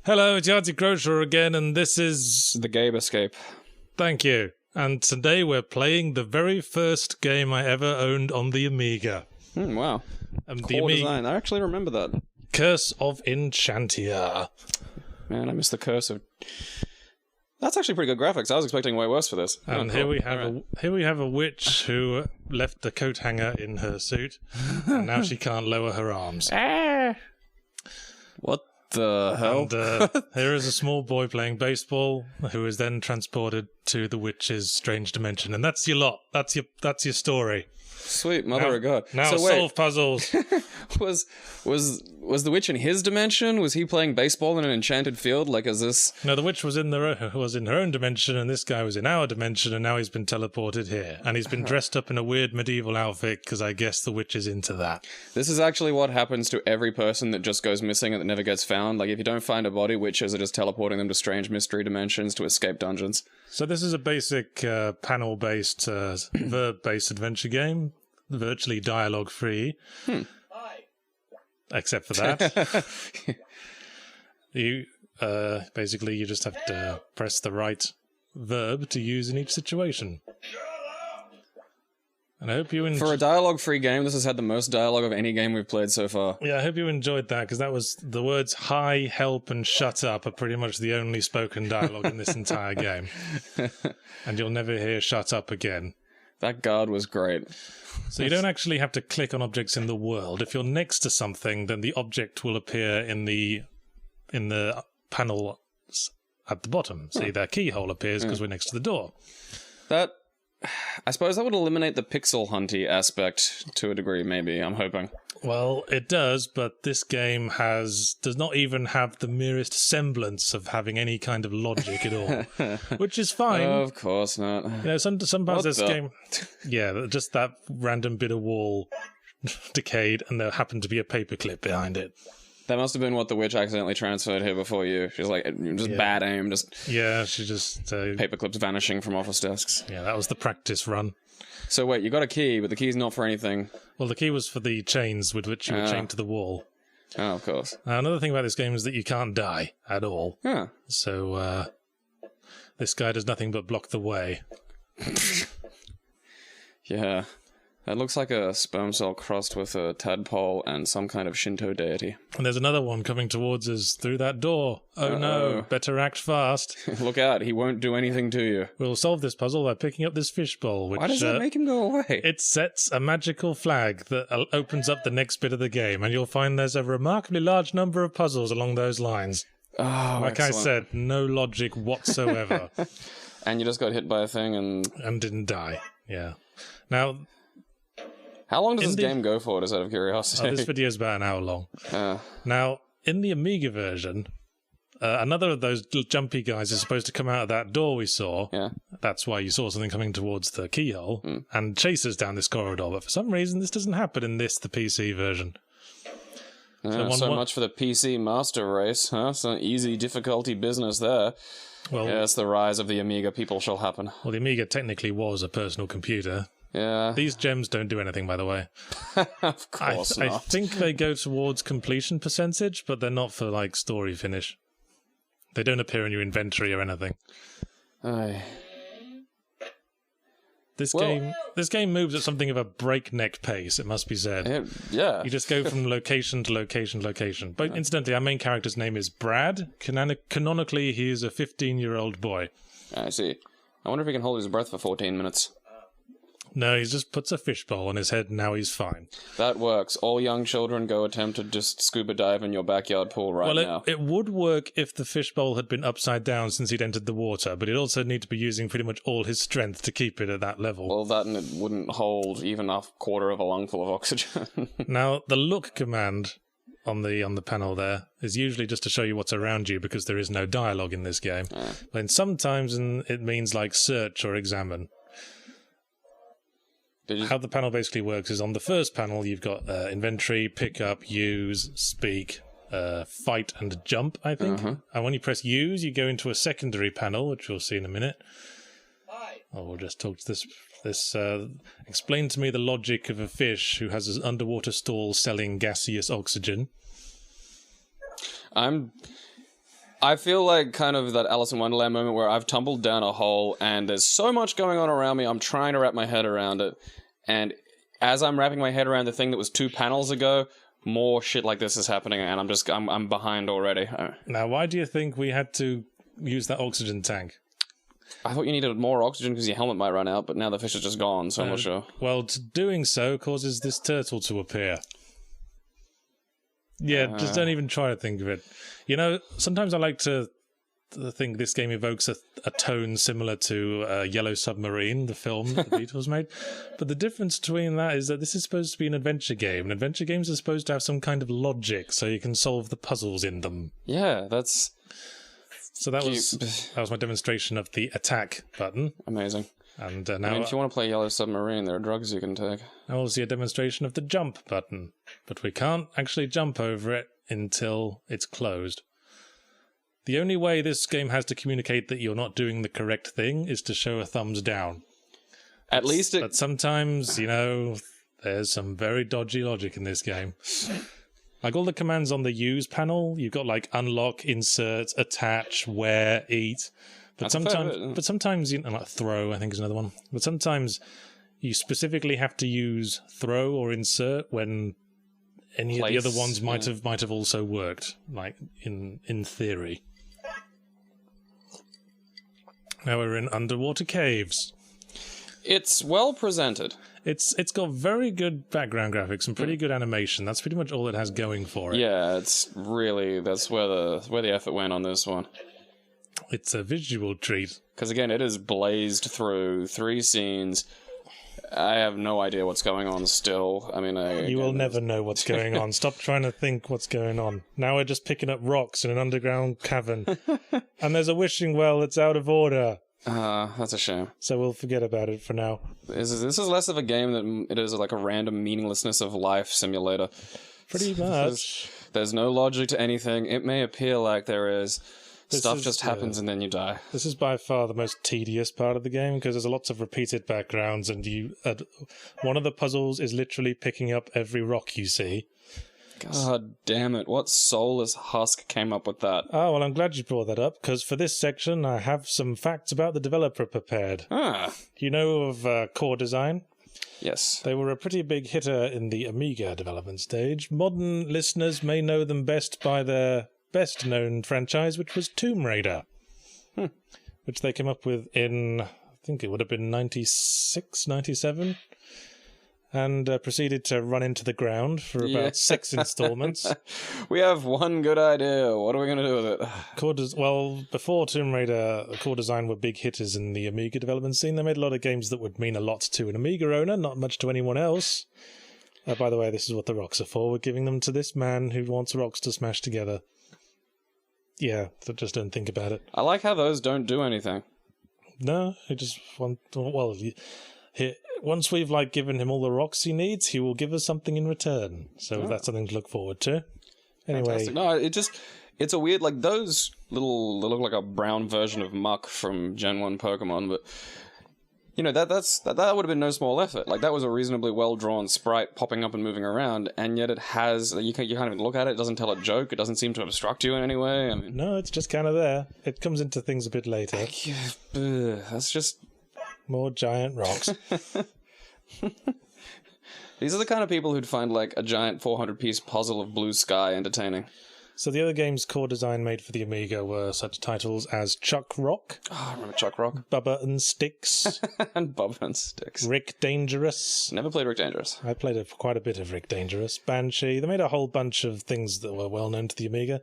Hello, it's Yahtzee Grocer again, and this is... The Gabe Escape. Thank you. And today we're playing the very first game I ever owned on the Amiga. Wow. The Amiga design. I actually remember that. Curse of Enchantia. Man, I missed the Curse of... That's actually pretty good graphics. I was expecting way worse for this. And here we have a witch who left the coat hanger in her suit, and now she can't lower her arms. What the hell? And here is a small boy playing baseball, who is then transported to the witch's strange dimension, and that's your lot. That's your story. Sweet mother of God. Now so solve puzzles. Was the witch in his dimension? Was he playing baseball in an enchanted field? Like, is this... No, the witch was in her own dimension, and this guy was in our dimension, and now he's been teleported here. And he's been dressed up in a weird medieval outfit, because I guess the witch is into that. This is actually what happens to every person that just goes missing and that never gets found. Like, if you don't find a body, witches are just teleporting them to strange mystery dimensions to escape dungeons. So this is a basic panel-based, verb-based adventure game, virtually dialogue-free. Except for that. You just have to press the right verb to use in each situation. And I hope you For a dialogue-free game, this has had the most dialogue of any game we've played so far. Yeah, I hope you enjoyed that, because that was the words hi, help, and shut up are pretty much the only spoken dialogue in this entire game. And you'll never hear shut up again. That guard was great. So you don't actually have to click on objects in the world. If you're next to something, then the object will appear in the panel at the bottom. See, that keyhole appears because we're next to the door. I suppose that would eliminate the pixel hunty aspect to a degree, maybe, I'm hoping. Well, it does, but this game does not even have the merest semblance of having any kind of logic at all, which is fine. Of course not. You know, sometimes this game... Yeah, just that random bit of wall decayed, and there happened to be a paperclip behind it. That must have been what the witch accidentally transferred here before you. She's like, bad aim, she just... paperclips vanishing from office desks. Yeah, that was the practice run. So wait, you got a key, but the key's not for anything. Well, the key was for the chains with which you were chained to the wall. Oh, of course. Now, another thing about this game is that you can't die at all. Yeah. So, this guy does nothing but block the way. Yeah. That looks like a sperm cell crossed with a tadpole and some kind of Shinto deity. And there's another one coming towards us through that door. Oh no, better act fast. Look out, he won't do anything to you. We'll solve this puzzle by picking up this fishbowl, which... Why does that make him go away? It sets a magical flag that opens up the next bit of the game, and you'll find there's a remarkably large number of puzzles along those lines. Oh, like excellent. I said, no logic whatsoever. And you just got hit by a thing and... And didn't die, yeah. Now... How long does this game go for, just out of curiosity? This video's about an hour long. Now, in the Amiga version, another of those jumpy guys is supposed to come out of that door we saw. Yeah. That's why you saw something coming towards the keyhole, and chase us down this corridor. But for some reason, this doesn't happen in the PC version. So much for the PC master race, huh? Some easy difficulty business there. Well, yes, the rise of the Amiga people shall happen. Well, the Amiga technically was a personal computer. Yeah. These gems don't do anything, by the way. Of course not. I think they go towards completion percentage, but they're not for, like, story finish. They don't appear in your inventory or anything. Aye. This game moves at something of a breakneck pace, it must be said. Yeah. You just go from location to location to location. But incidentally, our main character's name is Brad. Canonically, he is a 15-year-old boy. I see. I wonder if he can hold his breath for 14 minutes. No, he just puts a fishbowl on his head and now he's fine. That works. All young children go attempt to just scuba dive in your backyard pool now. Well, it would work if the fishbowl had been upside down since he'd entered the water, but he'd also need to be using pretty much all his strength to keep it at that level. Well, that and it wouldn't hold even a quarter of a lungful of oxygen. Now, the look command on the panel there is usually just to show you what's around you because there is no dialogue in this game. But sometimes it means like search or examine. How the panel basically works is on the first panel you've got inventory, pick up, use, speak, fight and jump, I think. And when you press use, you go into a secondary panel, which we'll see in a minute. We'll just talk to this. Explain to me the logic of a fish who has an underwater stall selling gaseous oxygen. I feel like kind of that Alice in Wonderland moment where I've tumbled down a hole and there's so much going on around me, I'm trying to wrap my head around it. And as I'm wrapping my head around the thing that was 2 panels ago, more shit like this is happening, and I'm behind already. Now, why do you think we had to use that oxygen tank? I thought you needed more oxygen because your helmet might run out, but now the fish is just gone, so I'm not sure. Well, doing so causes this turtle to appear. Yeah, just don't even try to think of it. You know, sometimes I like to think this game evokes a tone similar to Yellow Submarine, the film that the Beatles made. But the difference between that is that this is supposed to be an adventure game, and adventure games are supposed to have some kind of logic so you can solve the puzzles in them. Yeah, that's... So that was my demonstration of the attack button. Amazing. And now, I mean, if you want to play Yellow Submarine, there are drugs you can take. Now we'll see a demonstration of the jump button, but we can't actually jump over it until it's closed. The only way this game has to communicate that you're not doing the correct thing is to show a thumbs down. But sometimes, you know, there's some very dodgy logic in this game. Like all the commands on the use panel, you've got like unlock, insert, attach, wear, eat. But sometimes, you know, like throw, I think is another one. But sometimes you specifically have to use throw or insert when any of the other ones might have also worked, like in theory. Now we're in underwater caves. It's well presented. It's got very good background graphics and pretty good animation. That's pretty much all it has going for it. Yeah, that's where the effort went on this one. It's a visual treat. Because again, it is blazed through 3 scenes. I have no idea what's going on still. I mean, you will never know what's going on. Stop trying to think what's going on. Now we're just picking up rocks in an underground cavern. And there's a wishing well that's out of order. That's a shame. So we'll forget about it for now. This is less of a game than it is like a random meaninglessness of life simulator. Pretty much. There's no logic to anything. It may appear like there is. Stuff just happens and then you die. This is by far the most tedious part of the game because there's lots of repeated backgrounds and one of the puzzles is literally picking up every rock you see. God damn it, what soulless husk came up with that? Oh, well, I'm glad you brought that up because for this section I have some facts about the developer prepared. Do you know of Core Design? Yes. They were a pretty big hitter in the Amiga development stage. Modern listeners may know them best by their best-known franchise, which was Tomb Raider, which they came up with in, I think it would have been 96, 97, and proceeded to run into the ground for about 6 installments. We have one good idea. What are we going to do with it? Before Tomb Raider, Core Design were big hitters in the Amiga development scene. They made a lot of games that would mean a lot to an Amiga owner, not much to anyone else. By the way, this is what the rocks are for. We're giving them to this man who wants rocks to smash together. Yeah, just don't think about it. I like how those don't do anything. No, he just want. Well, once we've given him all the rocks he needs, he will give us something in return. So that's something to look forward to. Anyway, fantastic. No, it's a weird those they look like a brown version of Muck from Gen 1 Pokemon, but. You know, that would have been no small effort. That was a reasonably well-drawn sprite popping up and moving around, and yet it has... You can't even look at it. It doesn't tell a joke. It doesn't seem to obstruct you in any way. I mean, no, it's just kind of there. It comes into things a bit later. That's just... More giant rocks. These are the kind of people who'd find, a giant 400-piece puzzle of blue sky entertaining. So the other games Core Design made for the Amiga were such titles as Chuck Rock. Oh, I remember Chuck Rock. Bubba and Sticks. And Bubba and Sticks. Rick Dangerous. Never played Rick Dangerous. I played quite a bit of Rick Dangerous. Banshee. They made a whole bunch of things that were well known to the Amiga.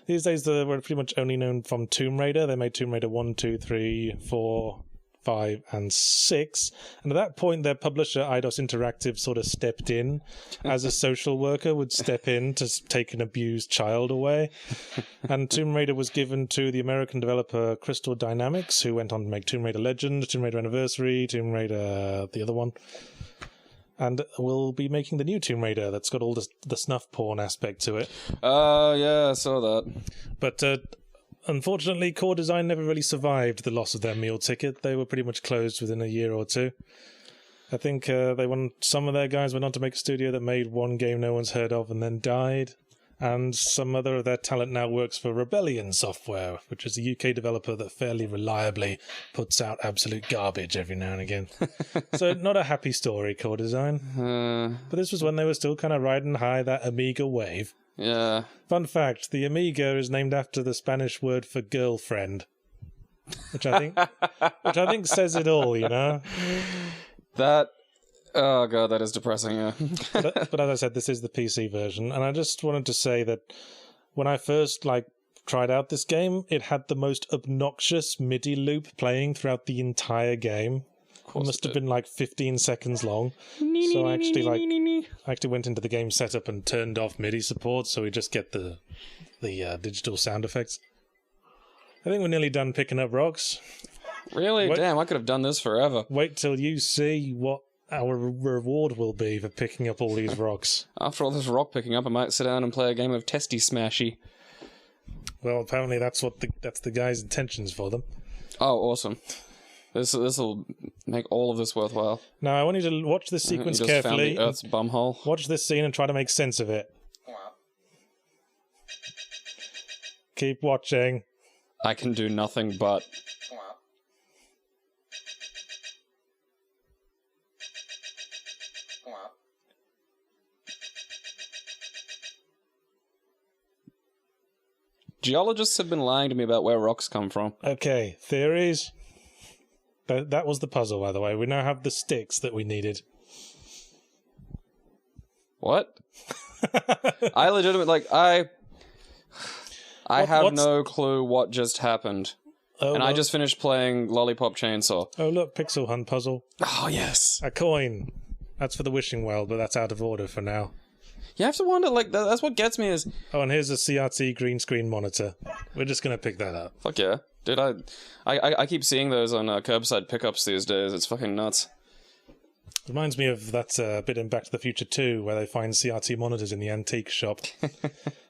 These days they were pretty much only known from Tomb Raider. They made Tomb Raider 1, 2, 3, 4... 5 and 6, and at that point their publisher Eidos Interactive sort of stepped in as a social worker would step in to take an abused child away, and Tomb Raider was given to the American developer Crystal Dynamics, who went on to make Tomb Raider Legend, Tomb Raider Anniversary, Tomb Raider the other one, and will be making the new Tomb Raider that's got all the snuff porn aspect to it. Yeah, I saw that. But unfortunately, Core Design never really survived the loss of their meal ticket. They were pretty much closed within a year or two. I think some of their guys went on to make a studio that made one game no one's heard of and then died. And some other of their talent now works for Rebellion Software, which is a UK developer that fairly reliably puts out absolute garbage every now and again. So not a happy story, Core Design. But this was when they were still kind of riding high that Amiga wave. Yeah. Fun fact, the Amiga is named after the Spanish word for girlfriend. Which I think says it all, you know? Oh god, that is depressing, yeah. but as I said, this is the PC version, and I just wanted to say that when I first tried out this game, it had the most obnoxious MIDI loop playing throughout the entire game. It must have been 15 seconds long. So I actually went into the game setup and turned off MIDI support, so we just get the digital sound effects. I think we're nearly done picking up rocks. Really? Damn, I could have done this forever. Wait till you see what our reward will be for picking up all these rocks. After all this rock picking up, I might sit down and play a game of Testy Smashy. Well, apparently that's the guy's intentions for them. Oh, awesome. This will make all of this worthwhile. Now, I want you to watch this sequence you just carefully. Found the Earth's bumhole. Watch this scene and try to make sense of it. Keep watching. I can do nothing but... Geologists have been lying to me about where rocks come from. Okay, theories. That was the puzzle, by the way. We now have the sticks that we needed. What? I legitimately, I have no clue what just happened. Oh, and I just finished playing Lollipop Chainsaw. Oh, look, Pixel Hunt puzzle. Oh, yes. A coin. That's for the wishing well, but that's out of order for now. You have to wonder, that's what gets me is... Oh, and here's a CRT green screen monitor. We're just going to pick that up. Fuck yeah. Dude, I keep seeing those on curbside pickups these days. It's fucking nuts. Reminds me of that bit in Back to the Future 2 where they find CRT monitors in the antique shop.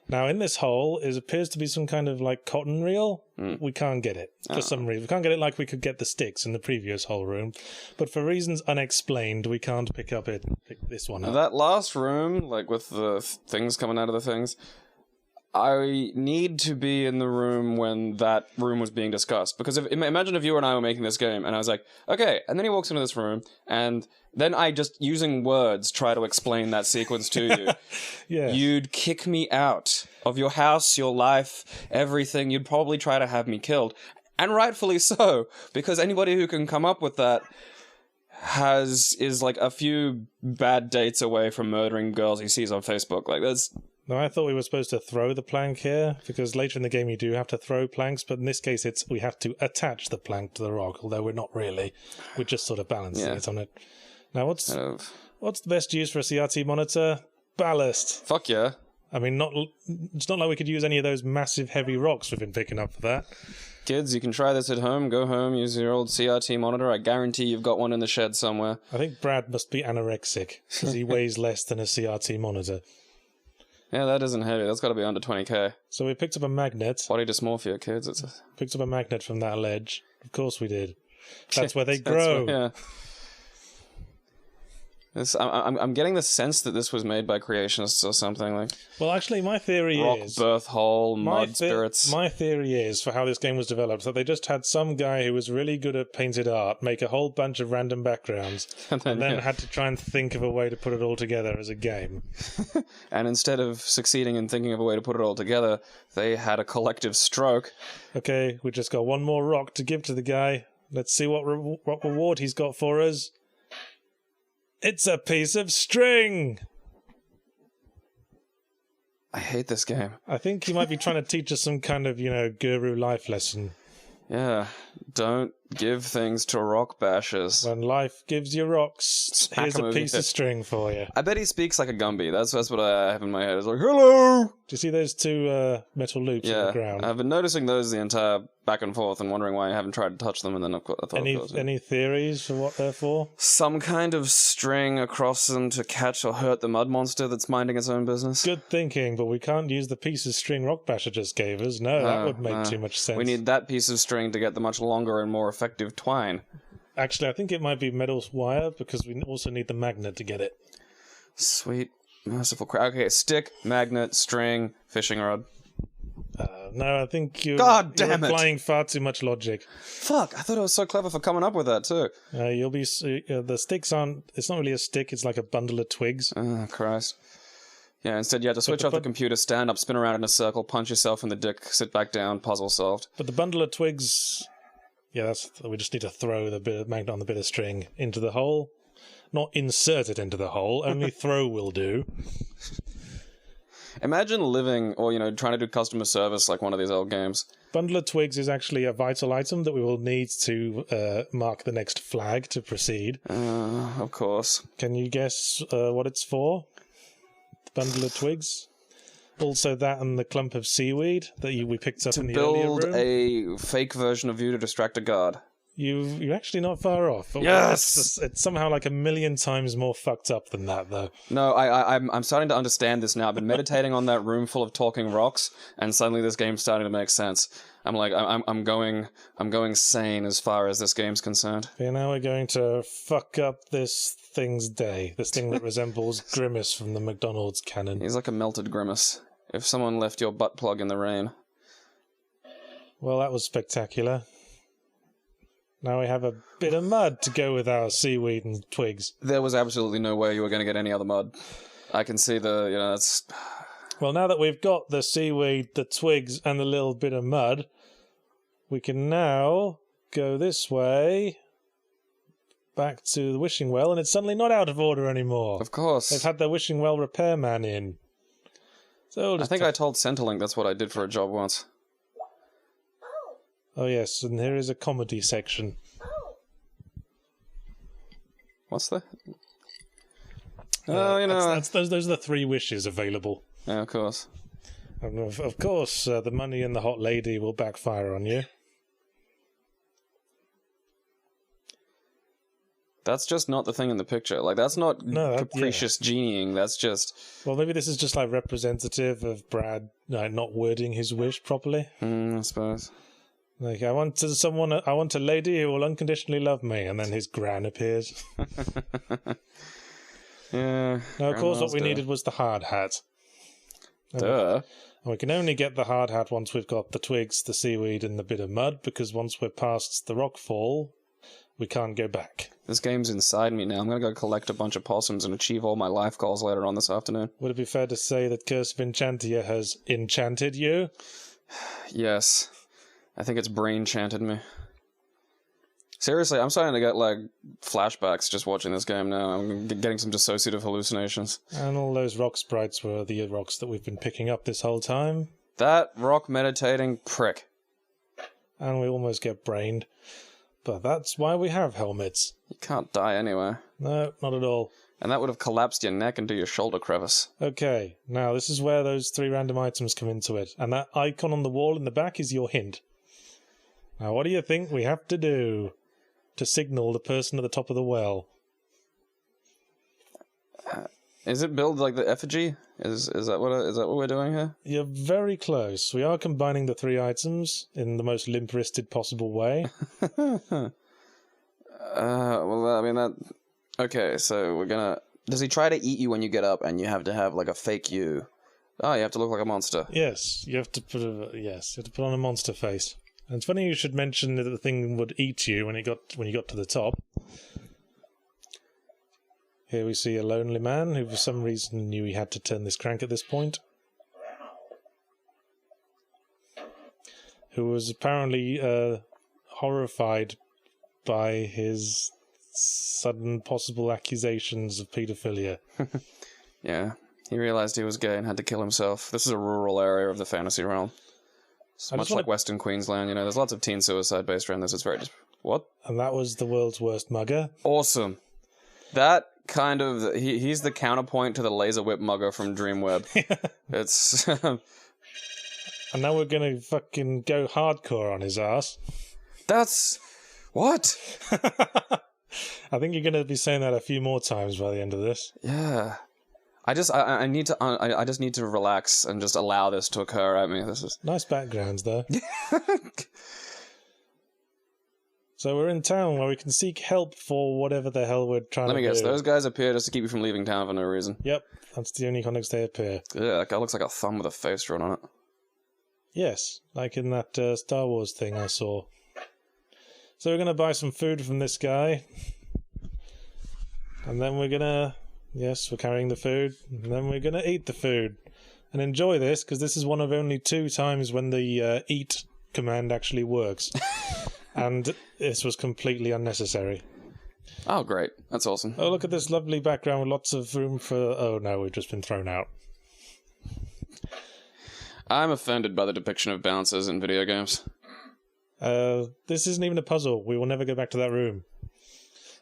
Now, in this hole, it appears to be some kind of cotton reel. We can't get it for some reason. We can't get it like we could get the sticks in the previous hole room. But for reasons unexplained, we can't pick this one up. That last room, with the things coming out of the things... I need to be in the room when that room was being discussed. Because imagine if you and I were making this game, and I was like, okay, and then he walks into this room, and then I just, using words, try to explain that sequence to you. Yeah. You'd kick me out of your house, your life, everything. You'd probably try to have me killed. And rightfully so, because anybody who can come up with that is a few bad dates away from murdering girls he sees on Facebook. That's... No, I thought we were supposed to throw the plank here, because later in the game you do have to throw planks, but in this case we have to attach the plank to the rock, although we're not really. We're just sort of balancing it on it. Now, what's the best use for a CRT monitor? Ballast. Fuck yeah. I mean, it's not like we could use any of those massive heavy rocks we've been picking up for that. Kids, you can try this at home. Go home, use your old CRT monitor. I guarantee you've got one in the shed somewhere. I think Brad must be anorexic, because he weighs less than a CRT monitor. Yeah, that isn't heavy. That's got to be under 20k. So we picked up a magnet. Body dysmorphia, kids. Picked up a magnet from that ledge. Of course we did. That's where they grow. Yeah. I'm getting the sense that this was made by creationists or something. Well, actually, my theory is... Rock, birth hole, mud spirits. My theory is, for how this game was developed, that they just had some guy who was really good at painted art make a whole bunch of random backgrounds, and then had to try and think of a way to put it all together as a game. And instead of succeeding in thinking of a way to put it all together, they had a collective stroke. Okay, we just got one more rock to give to the guy. Let's see what reward he's got for us. It's a piece of string! I hate this game. I think he might be trying to teach us some kind of, guru life lesson. Yeah, don't give things to rock bashers. When life gives you rocks, here's a piece of string for you. I bet he speaks like a Gumby. That's what I have in my head. It's like, hello! Do you see those two metal loops on the ground? I've been noticing those the entire back and forth and wondering why I haven't tried to touch them, and then I thought any theories for what they're for? Some kind of string across them to catch or hurt the mud monster that's minding its own business. Good thinking, but we can't use the piece of string Rock Basher just gave us. No, that would make too much sense. We need that piece of string to get the much longer and more effective twine. Actually, I think it might be metal wire, because we also need the magnet to get it. Sweet. Merciful crowd. Okay, stick, magnet, string, fishing rod. No, I think you're applying far too much logic. Fuck, I thought I was so clever for coming up with that, too. You'll be... the sticks aren't... It's not really a stick, it's like a bundle of twigs. Oh, Christ. Yeah, instead you have to switch off the computer, stand up, spin around in a circle, punch yourself in the dick, sit back down, puzzle solved. But the bundle of twigs... Yeah, we just need to throw the bit of magnet on the bit of string into the hole. Not insert it into the hole, only throw will do. Imagine living, or, trying to do customer service like one of these old games. Bundle of twigs is actually a vital item that we will need to mark the next flag to proceed. Of course. Can you guess what it's for? The bundle of twigs? Also that and the clump of seaweed that we picked up in the earlier room. To build a fake version of you to distract a guard. You're actually not far off. Yes! It's somehow like 1,000,000 times more fucked up than that, though. No, I'm starting to understand this now. I've been meditating on that room full of talking rocks, and suddenly this game's starting to make sense. I'm like, I'm going sane as far as this game's concerned. Okay, now we're going to fuck up this thing's day. This thing that resembles Grimace from the McDonald's canon. He's like a melted Grimace. If someone left your butt plug in the rain. Well, that was spectacular. Now we have a bit of mud to go with our seaweed and twigs. There was absolutely no way you were going to get any other mud. I can see that's... Well, now that we've got the seaweed, the twigs, and the little bit of mud, we can now go this way, back to the wishing well, and it's suddenly not out of order anymore. Of course. They've had their wishing well repairman in. So I think I told Centrelink that's what I did for a job once. Oh yes, and here is a comedy section. What's that? Those are the 3 wishes available. Yeah, of course. Of course, the money and the hot lady will backfire on you. That's just not the thing in the picture. Like, that's not capricious genieing. That's just... Well, maybe this is just like representative of Brad not wording his wish properly. I suppose. Like, I want a lady who will unconditionally love me, and then his gran appears. Yeah. Now, of course, what we needed was the hard hat. Duh. And we can only get the hard hat once we've got the twigs, the seaweed, and the bit of mud, because once we're past the rockfall, we can't go back. This game's inside me now. I'm going to go collect a bunch of possums and achieve all my life goals later on this afternoon. Would it be fair to say that Curse of Enchantia has enchanted you? Yes. I think it's brain-chanted me. Seriously, I'm starting to get, flashbacks just watching this game now. I'm getting some dissociative hallucinations. And all those rock sprites were the rocks that we've been picking up this whole time. That rock meditating prick. And we almost get brained. But that's why we have helmets. You can't die anyway. No, not at all. And that would have collapsed your neck into your shoulder crevice. Okay, now this is where those 3 random items come into it. And that icon on the wall in the back is your hint. Now, what do you think we have to do to signal the person at the top of the well? Is it build like the effigy? Is that what we're doing here? You're very close. We are combining the 3 items in the most limp-wristed possible way. Okay, so we're gonna... Does he try to eat you when you get up and you have to have, a fake you? Oh, you have to look like a monster. Yes, you have to put on a monster face. And it's funny you should mention that the thing would eat you when you got to the top. Here we see a lonely man who for some reason knew he had to turn this crank at this point. Who was apparently horrified by his sudden possible accusations of paedophilia. Yeah, he realized he was gay and had to kill himself. This is a rural area of the fantasy realm. It's much like Western Queensland, there's lots of teen suicide based around this. It's very... What? And that was the world's worst mugger. Awesome. That kind of... He's the counterpoint to the laser whip mugger from Dreamweb. It's... And now we're gonna fucking go hardcore on his ass. That's... What? I think you're gonna be saying that a few more times by the end of this. Yeah. I just need to relax and just allow this to occur. I mean, this is... Nice backgrounds, though. So we're in town where we can seek help for whatever the hell we're trying to do. Let me guess, those guys appear just to keep you from leaving town for no reason. Yep, that's the only context they appear. Yeah, that guy looks like a thumb with a face drawn on it. Yes, like in that Star Wars thing I saw. So we're going to buy some food from this guy. And then we're going to... Yes, we're carrying the food. And then we're going to eat the food. And enjoy this, because this is one of only 2 times when the eat command actually works. And this was completely unnecessary. Oh, great. That's awesome. Oh, look at this lovely background with lots of room for... Oh, no, we've just been thrown out. I'm offended by the depiction of bouncers in video games. This isn't even a puzzle. We will never go back to that room.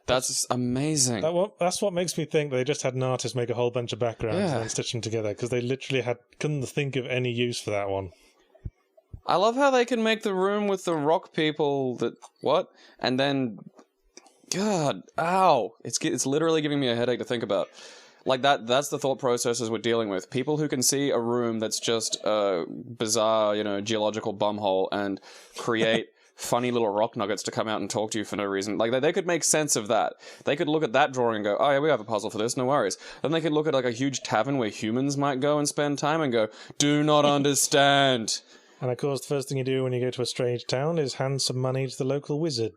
That's amazing. That's what makes me think they just had an artist make a whole bunch of backgrounds and then stitch them together, because they literally couldn't think of any use for that one. I love how they can make the room with the rock people that... What? And then... God, ow. It's literally giving me a headache to think about. Like, that's the thought processes we're dealing with. People who can see a room that's just a bizarre, geological bumhole and create funny little rock nuggets to come out and talk to you for no reason. Like, they could make sense of that. They could look at that drawing and go, oh yeah, we have a puzzle for this, no worries. Then they could look at, like, a huge tavern where humans might go and spend time and go, do not understand. And of course, the first thing you do when you go to a strange town is hand some money to the local wizard,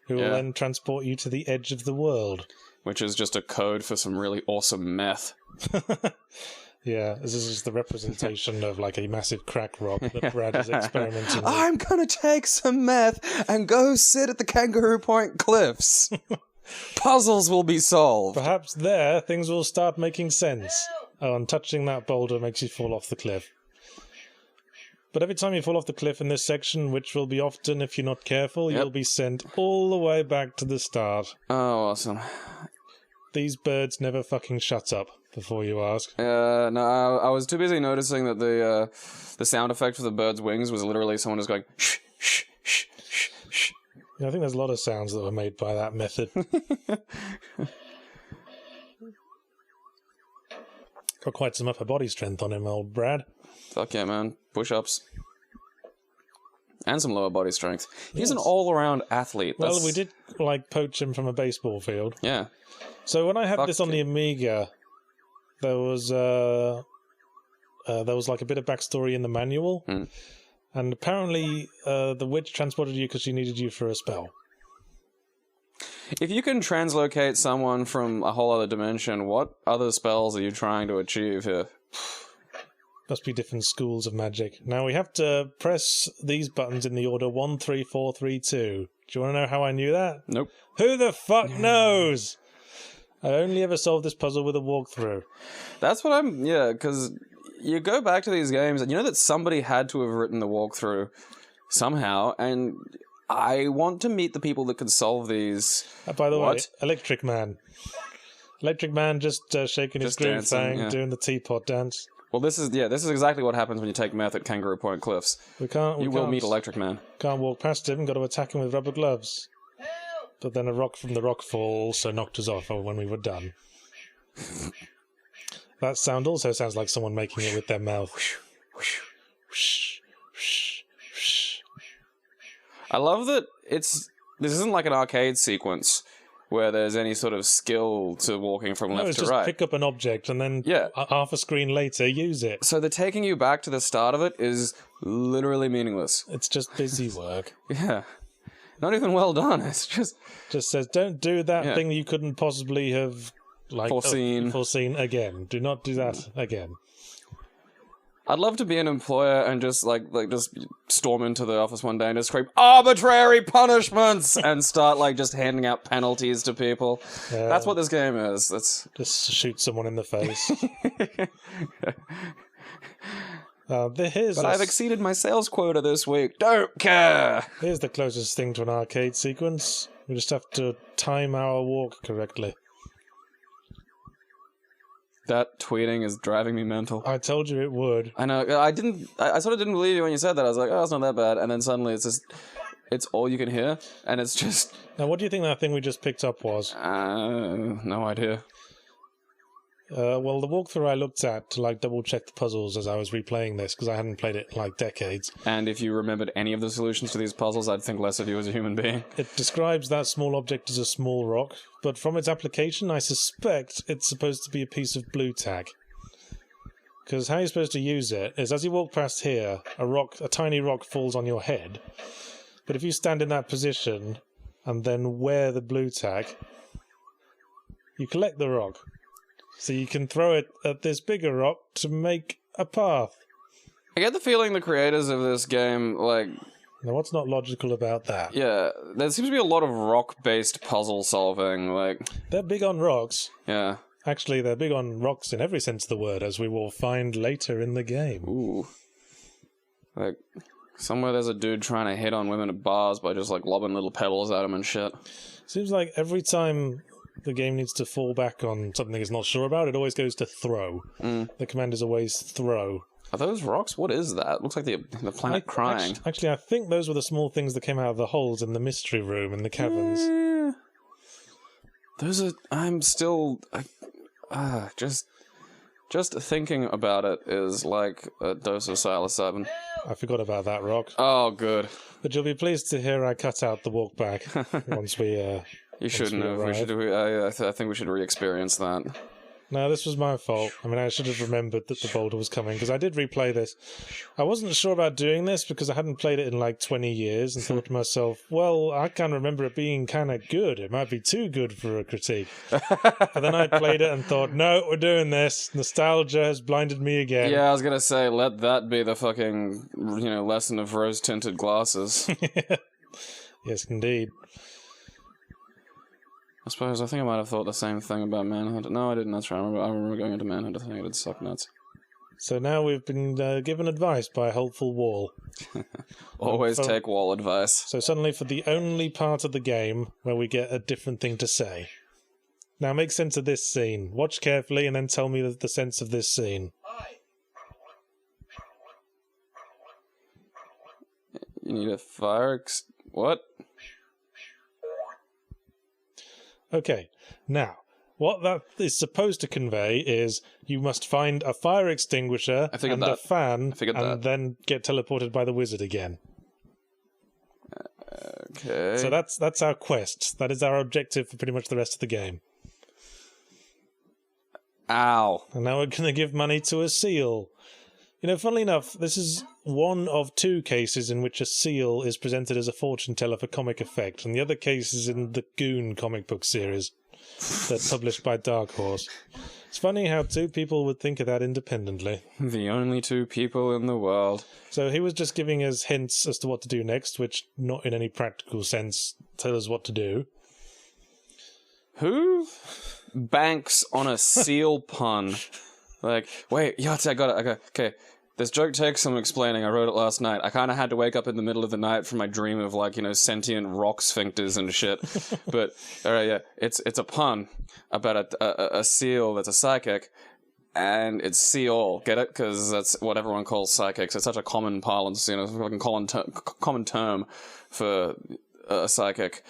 who will then transport you to the edge of the world. Which is just a code for some really awesome meth. Yeah, this is just the representation of like a massive crack rock that Brad is experimenting with. I'm gonna take some meth and go sit at the Kangaroo Point Cliffs. Puzzles will be solved. Perhaps there, things will start making sense. Oh, and touching that boulder makes you fall off the cliff. But every time you fall off the cliff in this section, which will be often if you're not careful, you'll be sent all the way back to the start. Oh, awesome. These birds never fucking shut up, before you ask. No, I was too busy noticing that the sound effect for the bird's wings was literally someone just going, shh, shh, shh, shh, shh. Yeah, I think there's a lot of sounds that were made by that method. Got quite some upper body strength on him, old Brad. Fuck yeah, man. Push-ups. And some lower body strength. He's an all-around athlete. Well, we did, poach him from a baseball field. Yeah. So when I had this on the Amiga, there was like a bit of backstory in the manual. Mm. And apparently the witch transported you because she needed you for a spell. If you can translocate someone from a whole other dimension, what other spells are you trying to achieve here? Must be different schools of magic. Now we have to press these buttons in the order 1, 3, 4, 3, 2. Do you want to know how I knew that? Nope. Who the fuck knows? I only ever solved this puzzle with a walkthrough. That's what because you go back to these games and you know that somebody had to have written the walkthrough somehow, and I want to meet the people that could solve these. By the way, Electric Man. Electric Man just shaking his groove thing, doing the teapot dance. Well, this is exactly what happens when you take meth at Kangaroo Point Cliffs. We will meet Electric Man. Can't walk past him, got to attack him with rubber gloves. But then a rock from the rock fall also knocked us off when we were done. That sound also sounds like someone making it with their mouth. I love that this isn't like an arcade sequence where there's any sort of skill to walking from left to just right. Pick up an object and then half a screen later use it. So the taking you back to the start of it is literally meaningless. It's just busy work. Yeah. Not even well done. It's just says, don't do that thing you couldn't possibly have foreseen again. Do not do that again. I'd love to be an employer and just just storm into the office one day and just scream arbitrary punishments and start just handing out penalties to people. That's what this game is. That's just shoot someone in the face. But I've exceeded my sales quota this week. Don't care. Here's the closest thing to an arcade sequence. We just have to time our walk correctly. That tweeting is driving me mental. I told you it would. I know. I sort of didn't believe you when you said that. I was like, oh, it's not that bad. And then suddenly it's all you can hear. And it's just... Now, what do you think that thing we just picked up was? No idea. Well, the walkthrough I looked at to like double check the puzzles as I was replaying this because I hadn't played it in like decades. And if you remembered any of the solutions to these puzzles, I'd think less of you as a human being. It describes that small object as a small rock, but from its application, I suspect it's supposed to be a piece of blue tack. Because how you're supposed to use it is as you walk past here, a tiny rock falls on your head. But if you stand in that position and then wear the blue tack, you collect the rock. So you can throw it at this bigger rock to make a path. I get the feeling the creators of this game, like... Now, what's not logical about that? Yeah, there seems to be a lot of rock-based puzzle solving, like... They're big on rocks. Yeah. Actually, they're big on rocks in every sense of the word, as we will find later in the game. Ooh. Like, somewhere there's a dude trying to hit on women at bars by just, like, lobbing little pebbles at them and shit. Seems like every time the game needs to fall back on something it's not sure about, it always goes to throw. The command is always throw. Are those rocks? What is that? Looks like the planet crying. Actually, I think those were the small things that came out of the holes in the mystery room in the caverns. Yeah. Those are... I'm still... Just thinking about it is like a dose of psilocybin. I forgot about that rock. Oh, good. But you'll be pleased to hear I cut out the walk back once we... You shouldn't have. I think we should re-experience that. No, this was my fault. I mean, I should have remembered that the boulder was coming, because I did replay this. I wasn't sure about doing this, because I hadn't played it in like 20 years, and thought to myself, well, I can't remember it being kind of good. It might be too good for a critique. And then I played it and thought, no, we're doing this. Nostalgia has blinded me again. Yeah, I was going to say, let that be the fucking, lesson of rose-tinted glasses. Yes, indeed. I think I might have thought the same thing about Manhunt. No, I didn't. That's right. I remember going into Manhunt. I think it did suck nuts. So now we've been given advice by a helpful wall. Always take wall advice. So suddenly for the only part of the game where we get a different thing to say. Now make sense of this scene. Watch carefully and then tell me the sense of this scene. You need a fire what? Okay, now, what that is supposed to convey is you must find a fire extinguisher and a fan and then get teleported by the wizard again. Okay. So that's our quest. That is our objective for pretty much the rest of the game. Ow. And now we're going to give money to a seal. Funnily enough, this is one of two cases in which a seal is presented as a fortune teller for comic effect, and the other case is in the Goon comic book series that's published by Dark Horse. It's funny how two people would think of that independently. The only two people in the world. So he was just giving us hints as to what to do next, which, not in any practical sense, tell us what to do. Who banks on a seal pun? Like, wait, Yahtzee, I got it. Okay. This joke takes some explaining. I wrote it last night. I kind of had to wake up in the middle of the night from my dream of, sentient rock sphincters and shit. But, alright, yeah. It's a pun about a seal that's a psychic, and it's seal. Get it? Because that's what everyone calls psychics. It's such a common parlance, fucking common term for a psychic.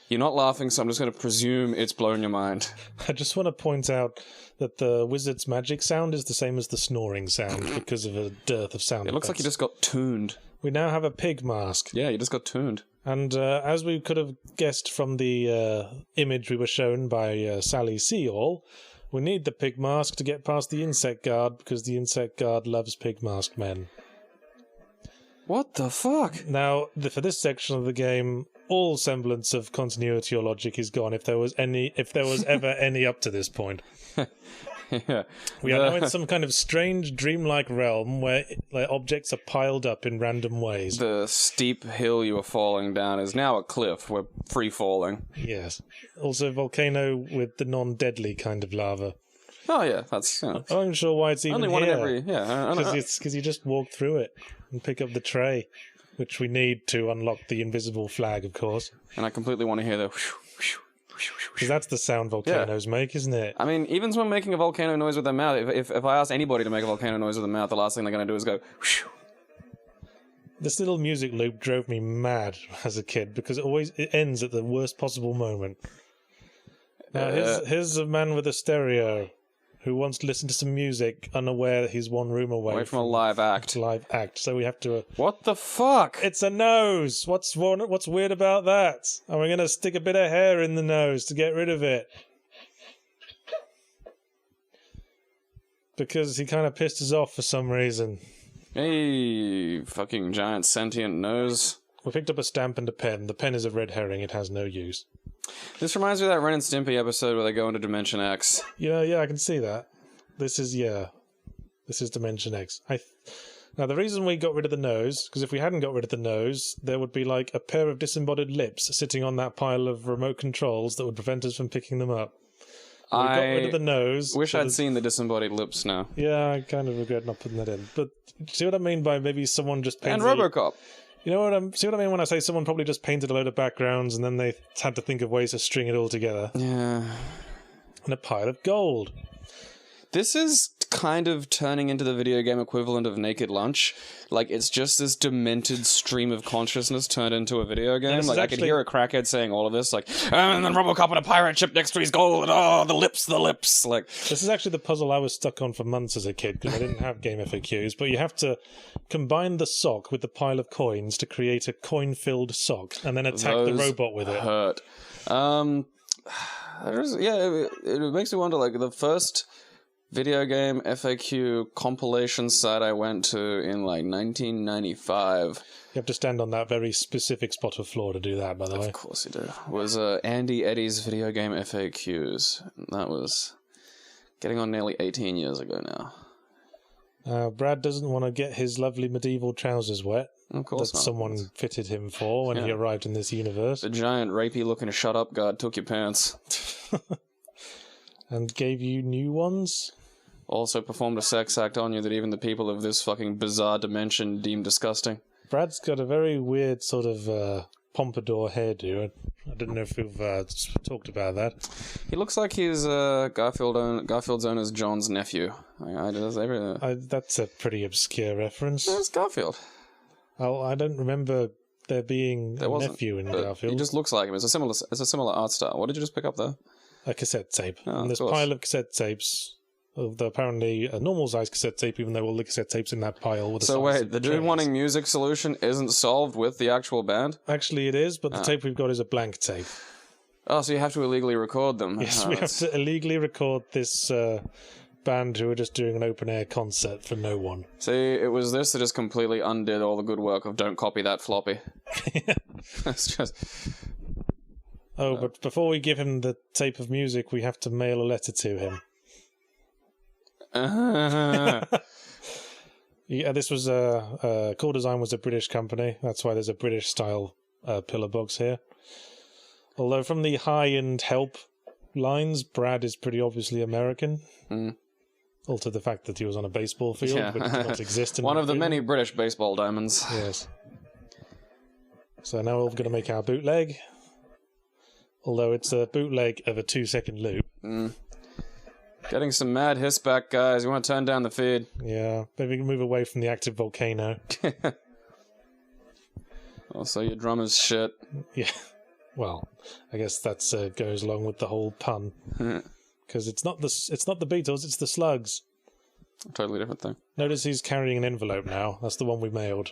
You're not laughing, so I'm just going to presume it's blown your mind. I just want to point out that the wizard's magic sound is the same as the snoring sound because of a dearth of sound It looks like you just got tuned. We now have a pig mask. Yeah, you just got tuned. And as we could have guessed from the image we were shown by Sally Seall, we need the pig mask to get past the insect guard because the insect guard loves pig mask men. What the fuck? Now, for this section of the game, all semblance of continuity or logic is gone if there was ever any up to this point. Yeah. We are now in some kind of strange dreamlike realm where objects are piled up in random ways. The steep hill you were falling down is now a cliff. We're free falling. Yes. Also a volcano with the non-deadly kind of lava. Oh yeah, that's... I'm not sure why it's even only here. one in every... Yeah. Because you just walk through it and pick up the tray, which we need to unlock the invisible flag, of course. And I completely want to hear the... Because that's the sound volcanoes make, isn't it? I mean, even someone making a volcano noise with their mouth, if I ask anybody to make a volcano noise with their mouth, the last thing they're going to do is go... This little music loop drove me mad as a kid, because it ends at the worst possible moment. Now, here's a man with a stereo. who wants to listen to some music, unaware that he's one room away from a live act. Live act. So we have to. What the fuck? It's a nose. What's weird about that? And we're gonna stick a bit of hair in the nose to get rid of it. Because he kind of pissed us off for some reason. Hey, fucking giant sentient nose. We picked up a stamp and a pen. The pen is a red herring. It has no use. This reminds me of that Ren and Stimpy episode where they go into Dimension X. Yeah, I can see that. This is Dimension X. Now, the reason we got rid of the nose, because if we hadn't got rid of the nose, there would be like a pair of disembodied lips sitting on that pile of remote controls that would prevent us from picking them up. We got rid of the nose. Wish I'd seen the disembodied lips now. Yeah, I kind of regret not putting that in. But see what I mean by maybe someone just painted... And RoboCop. You know what see what I mean when I say someone probably just painted a load of backgrounds and then they had to think of ways to string it all together. Yeah. And a pile of gold. This is kind of turning into the video game equivalent of Naked Lunch. Like, it's just this demented stream of consciousness turned into a video game. Like, I could hear a crackhead saying all of this, like, and then RoboCop and a pirate ship next to his gold, and oh, the lips. Like, this is actually the puzzle I was stuck on for months as a kid, because I didn't have game FAQs, but you have to combine the sock with the pile of coins to create a coin-filled sock, and then attack the robot with it. Hurt. It makes me wonder, like, the first video game FAQ compilation site I went to in like 1995. You have to stand on that very specific spot of floor to do that, by the way. Of course you do. Was Andy Eddy's video game FAQs. That was getting on nearly 18 years ago now. Brad doesn't want to get his lovely medieval trousers wet. Of course that not. Someone fitted him for when he arrived in this universe. The giant rapey-looking shut-up guard took your pants. And gave you new ones? Also performed a sex act on you that even the people of this fucking bizarre dimension deem disgusting. Brad's got a very weird sort of pompadour hairdo. I don't know if we've talked about that. He looks like he's Garfield's owner's John's nephew. That's a pretty obscure reference. It's Garfield. I don't remember there being a nephew in Garfield. He just looks like him. It's a similar art style. What did you just pick up there? A cassette tape. Oh, and this pile of cassette tapes, apparently a normal-sized cassette tape, even though all the cassette tapes in that pile were the size So wait, of the dude wanting music solution isn't solved with the actual band? Actually, it is, but the tape we've got is a blank tape. Oh, so you have to illegally record them. Yes, we have to illegally record this band who are just doing an open-air concert for no one. See, it was this that just completely undid all the good work of don't copy that floppy. It's just... Oh, but before we give him the tape of music, we have to mail a letter to him. Yeah, this was Core Design was a British company. That's why there's a British-style pillar box here. Although from the high-end help lines, Brad is pretty obviously American. Mm. Also the fact that he was on a baseball field, which does not exist in one of the many British baseball diamonds. Yes. So now we're going to make our bootleg. Although it's a bootleg of a 2-second loop. Mm. Getting some mad hiss back, guys. You want to turn down the feed? Yeah, maybe we can move away from the active volcano. Also, your drummer's shit. Yeah. Well, I guess that goes along with the whole pun. Because it's not the Beatles, it's the Slugs. A totally different thing. Notice he's carrying an envelope now. That's the one we mailed.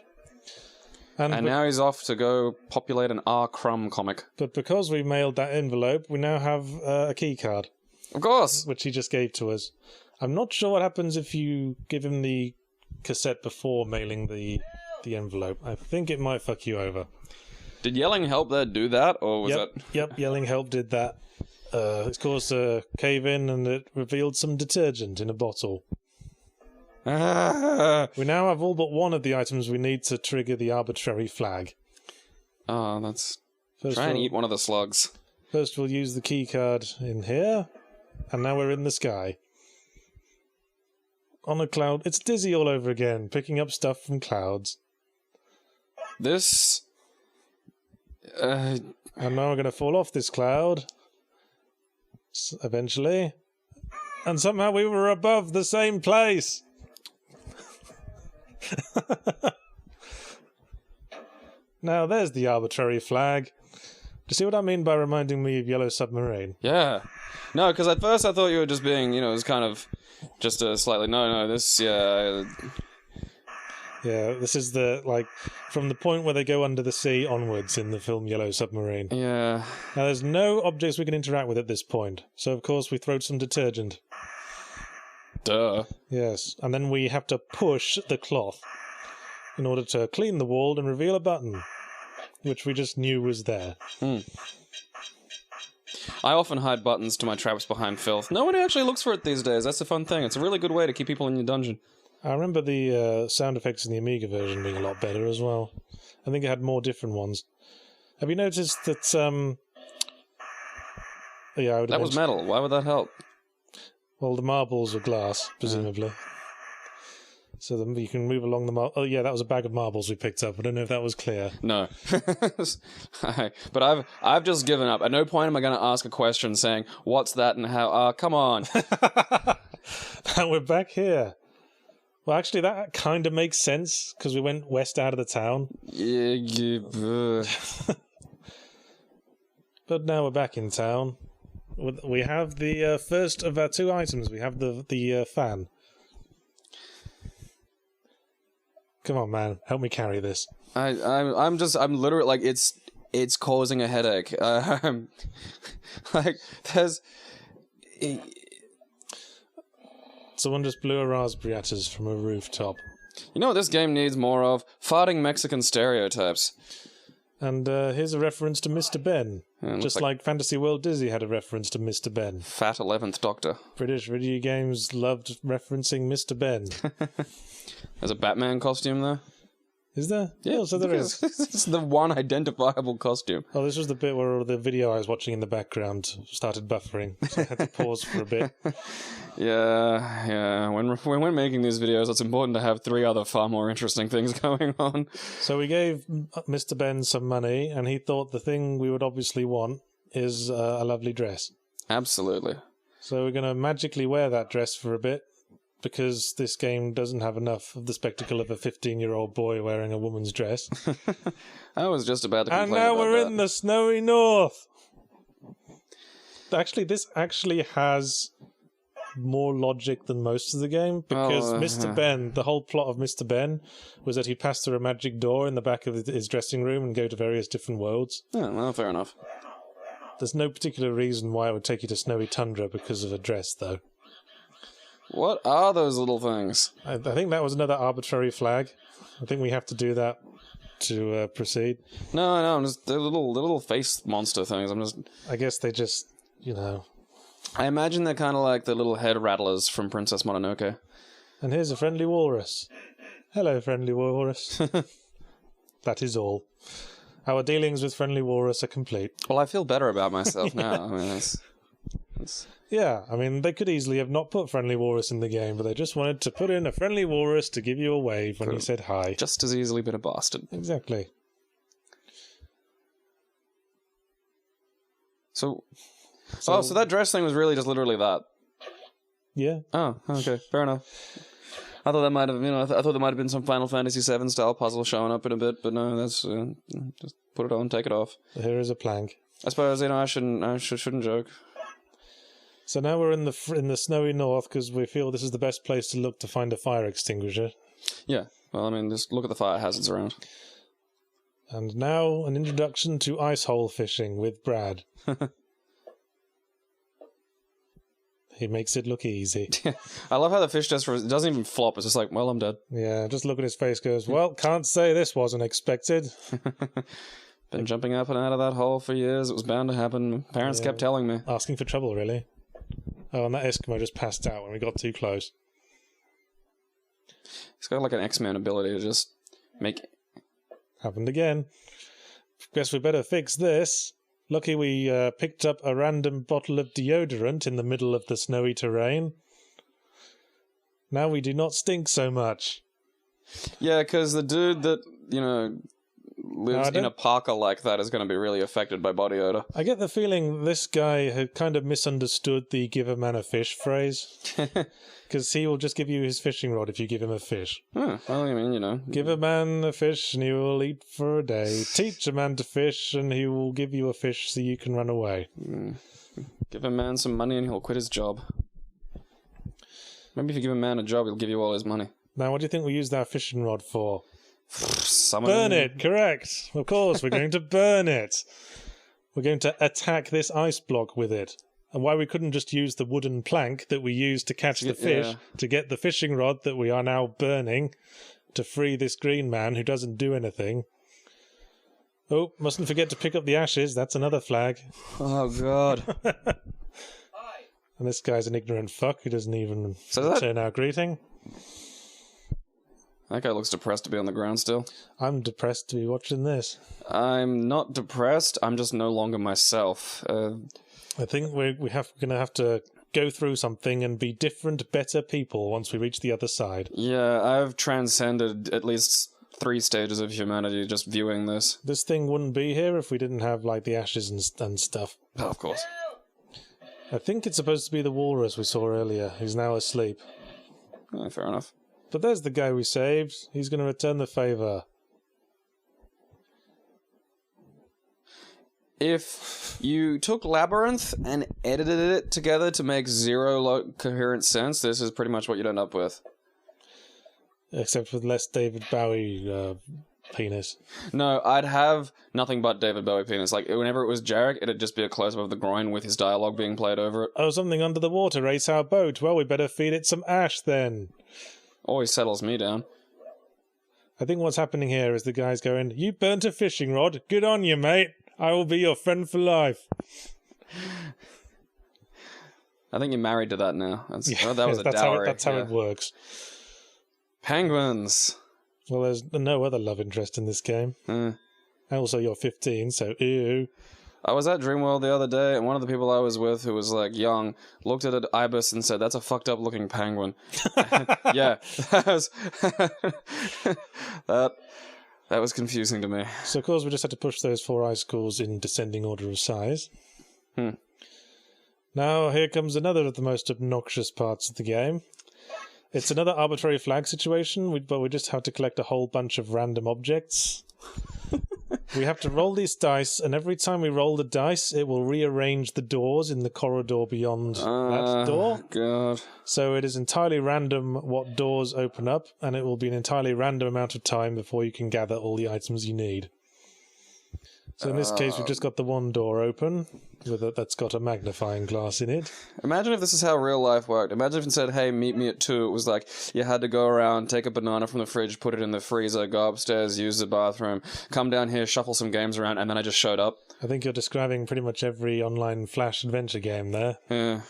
And now he's off to go populate an R. Crumb comic. But because we mailed that envelope, we now have a key card. Of course! Which he just gave to us. I'm not sure what happens if you give him the cassette before mailing the envelope. I think it might fuck you over. Did yelling help there do that, or was that... Yep, yelling help did that. It's caused a cave-in, and it revealed some detergent in a bottle. We now have all but one of the items we need to trigger the arbitrary flag. Oh, that's... Try and eat one of the slugs. First we'll use the key card in here, and now we're in the sky. On a cloud. It's Dizzy all over again, picking up stuff from clouds. This... And now we're going to fall off this cloud. Eventually. And somehow we were above the same place. Now there's the arbitrary flag. Do you see what I mean by reminding me of Yellow Submarine? Yeah. No, because at first I thought you were just being, it was kind of just a slightly... No, this, yeah... Yeah, this is from the point where they go under the sea onwards in the film Yellow Submarine. Yeah. Now, there's no objects we can interact with at this point, so of course we throw some detergent. Duh. Yes, and then we have to push the cloth in order to clean the wall and reveal a button, which we just knew was there. I often hide buttons to my traps behind filth. Nobody actually looks for it these days. That's a fun thing. It's a really good way to keep people in your dungeon. I remember the sound effects in the Amiga version being a lot better as well. I think it had more different ones. Have you noticed that... Yeah, I would that was metal. Why would that help? Well, the marbles were glass, presumably. So you can move along the marble. Oh, yeah, that was a bag of marbles we picked up. I don't know if that was clear. No. But I've just given up. At no point am I going to ask a question saying, what's that and how... come on. And we're back here. Well, actually, that kind of makes sense, because we went west out of the town. But now we're back in town. We have the first of our two items. We have the fan. Come on, man. Help me carry this. I'm literally, like, it's causing a headache. Like, there's... Someone just blew a raspberry at us from a rooftop. You know what this game needs more of? Farting Mexican stereotypes. And here's a reference to Mr. Ben. Just like Fantasy World Dizzy had a reference to Mr. Ben. Fat 11th Doctor. British video games loved referencing Mr. Ben. There's a Batman costume there. Is there? Yeah, so there is. It's the one identifiable costume. Oh, this was the bit where the video I was watching in the background started buffering, so I had to pause for a bit. Yeah. When we're making these videos, it's important to have 3 other far more interesting things going on. So we gave Mr. Ben some money, and he thought the thing we would obviously want is a lovely dress. Absolutely. So we're going to magically wear that dress for a bit, because this game doesn't have enough of the spectacle of a 15-year-old boy wearing a woman's dress. I was just about to complain about that. And now we're in the snowy north! Actually, this actually has more logic than most of the game, because Mr. Ben, the whole plot of Mr. Ben was that he'd pass through a magic door in the back of his dressing room and go to various different worlds. Yeah, well, fair enough. There's no particular reason why it would take you to snowy tundra because of a dress, though. What are those little things? I think that was another arbitrary flag. I think we have to do that to proceed. No, I'm just... They're little face monster things. I guess they just, I imagine they're kind of like the little head rattlers from Princess Mononoke. And here's a friendly walrus. Hello, friendly walrus. That is all. Our dealings with friendly walrus are complete. Well, I feel better about myself now. I mean, it's... Yeah, I mean, they could easily have not put friendly walrus in the game, but they just wanted to put in a friendly walrus to give you a wave when you said hi. Just as easily been a bastard. Exactly. So that dress thing was really just literally that? Yeah. Oh, okay, fair enough. I thought that might have, I thought there might have been some Final Fantasy VII style puzzle showing up in a bit, but no, that's just put it on, take it off. Here is a plank. I suppose I shouldn't joke. So now we're in the snowy north because we feel this is the best place to look to find a fire extinguisher. Yeah, well, I mean, just look at the fire hazards around. And now an introduction to ice hole fishing with Brad. He makes it look easy. I love how the fish just doesn't even flop. It's just like, well, I'm dead. Yeah, just look at his face goes, well, can't say this wasn't expected. Been jumping up and out of that hole for years. It was bound to happen. Parents kept telling me. Asking for trouble, really. Oh, and that Eskimo just passed out when we got too close. He's got like an X-Men ability to just make... Happened again. Guess we better fix this. Lucky we picked up a random bottle of deodorant in the middle of the snowy terrain. Now we do not stink so much. Yeah, because the dude that, lives in a parka like that is going to be really affected by body odor. I get the feeling this guy had kind of misunderstood the give a man a fish phrase. Because he will just give you his fishing rod if you give him a fish. Well, I mean, Give a man a fish and he will eat for a day. Teach a man to fish and he will give you a fish so you can run away. Give a man some money and he'll quit his job. Maybe if you give a man a job, he'll give you all his money. Now, what do you think we used our fishing rod for? Burn it, correct. Of course, we're going to burn it. We're going to attack this ice block with it. And why we couldn't just use the wooden plank that we used to catch the fish to get the fishing rod that we are now burning to free this green man who doesn't do anything. Oh, mustn't forget to pick up the ashes. That's another flag. Oh, God. And this guy's an ignorant fuck who doesn't even return our greeting. That guy looks depressed to be on the ground still. I'm depressed to be watching this. I'm not depressed. I'm just no longer myself. I think we're going to have to go through something and be different, better people once we reach the other side. Yeah, I've transcended at least 3 stages of humanity just viewing this. This thing wouldn't be here if we didn't have, like, the ashes and stuff. Oh, of course. I think it's supposed to be the walrus we saw earlier. He's now asleep. Oh, fair enough. But there's the guy we saved. He's going to return the favour. If you took Labyrinth and edited it together to make zero coherent sense, this is pretty much what you'd end up with. Except with less David Bowie penis. No, I'd have nothing but David Bowie penis. Like, whenever it was Jarek, it'd just be a close-up of the groin with his dialogue being played over it. Oh, something under the water race our boat. Well, we better feed it some ash then. Always settles me down. I think what's happening here is the guy's going, you burnt a fishing rod. Good on you, mate. I will be your friend for life. I think you're married to that now. That was a that's dowry. That's how it works. Penguins. Well, there's no other love interest in this game. And also, you're 15, so ew. I was at Dreamworld the other day, and one of the people I was with, who was, like, young, looked at an ibis and said, that's a fucked up looking penguin. Yeah. That was confusing to me. So, of course, we just had to push those 4 icicles in descending order of size. Now, here comes another of the most obnoxious parts of the game. It's another arbitrary flag situation, but we just have to collect a whole bunch of random objects. We have to roll these dice, and every time we roll the dice, it will rearrange the doors in the corridor beyond that door. God. So it is entirely random what doors open up, and it will be an entirely random amount of time before you can gather all the items you need. So in this case, we've just got the one door open that's got a magnifying glass in it. Imagine if this is how real life worked. Imagine if it said, hey, meet me at 2. It was like, you had to go around, take a banana from the fridge, put it in the freezer, go upstairs, use the bathroom, come down here, shuffle some games around, and then I just showed up. I think you're describing pretty much every online Flash adventure game there. Yeah.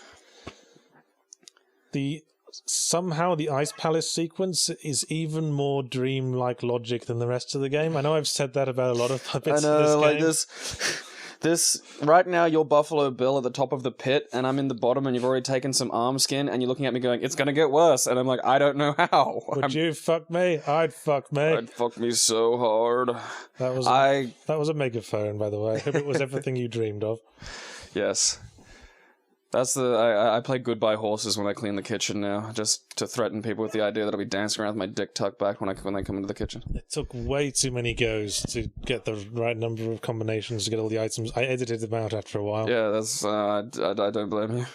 Somehow the Ice Palace sequence is even more dream-like logic than the rest of the game. I know I've said that about a lot of bits of this like game. This right now, you're Buffalo Bill at the top of the pit, and I'm in the bottom, and you've already taken some arm skin, and you're looking at me going, it's gonna get worse, and I'm like, I don't know how. Would you fuck me? I'd fuck me. I'd fuck me so hard. That was a megaphone, by the way. I hope it was everything you dreamed of. Yes. That's I play goodbye horses when I clean the kitchen now, just to threaten people with the idea that I'll be dancing around with my dick tucked back when they come into the kitchen. It took way too many goes to get the right number of combinations to get all the items. I edited them out after a while. Yeah, that's I don't blame you.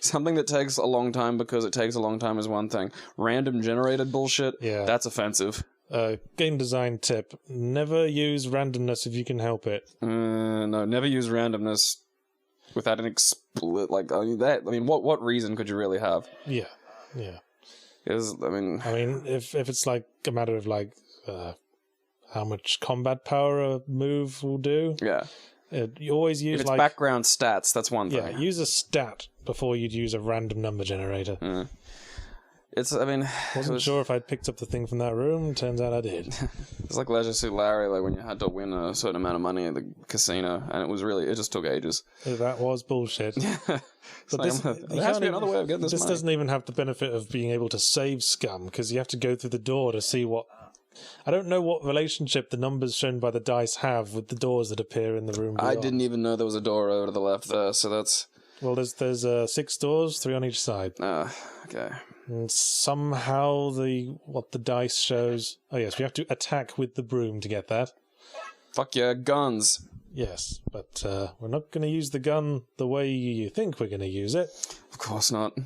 Something that takes a long time because it takes a long time is one thing. Random generated bullshit, that's offensive. Game design tip: never use randomness if you can help it. No, never use randomness without an what reason could you really have? Yeah. Because I mean, if it's like a matter of like how much combat power a move will do. Yeah. You always use if it's background stats. That's one thing. Yeah, use a stat before you'd use a random number generator. Wasn't sure if I'd picked up the thing from that room. Turns out I did. It's like Leisure Suit Larry, like when you had to win a certain amount of money at the casino, and it just took ages. That was bullshit. But there has to be another way of getting this money. This doesn't even have the benefit of being able to save scum, because you have to go through the door to see what... I don't know what relationship the numbers shown by the dice have with the doors that appear in the room beyond. I didn't even know there was a door over to the left there, so that's... Well, there's 6 doors, 3 on each side. Okay. And somehow what the dice shows... Oh yes, we have to attack with the broom to get that. Fuck yeah, guns. Yes, but we're not going to use the gun the way you think we're going to use it. Of course not.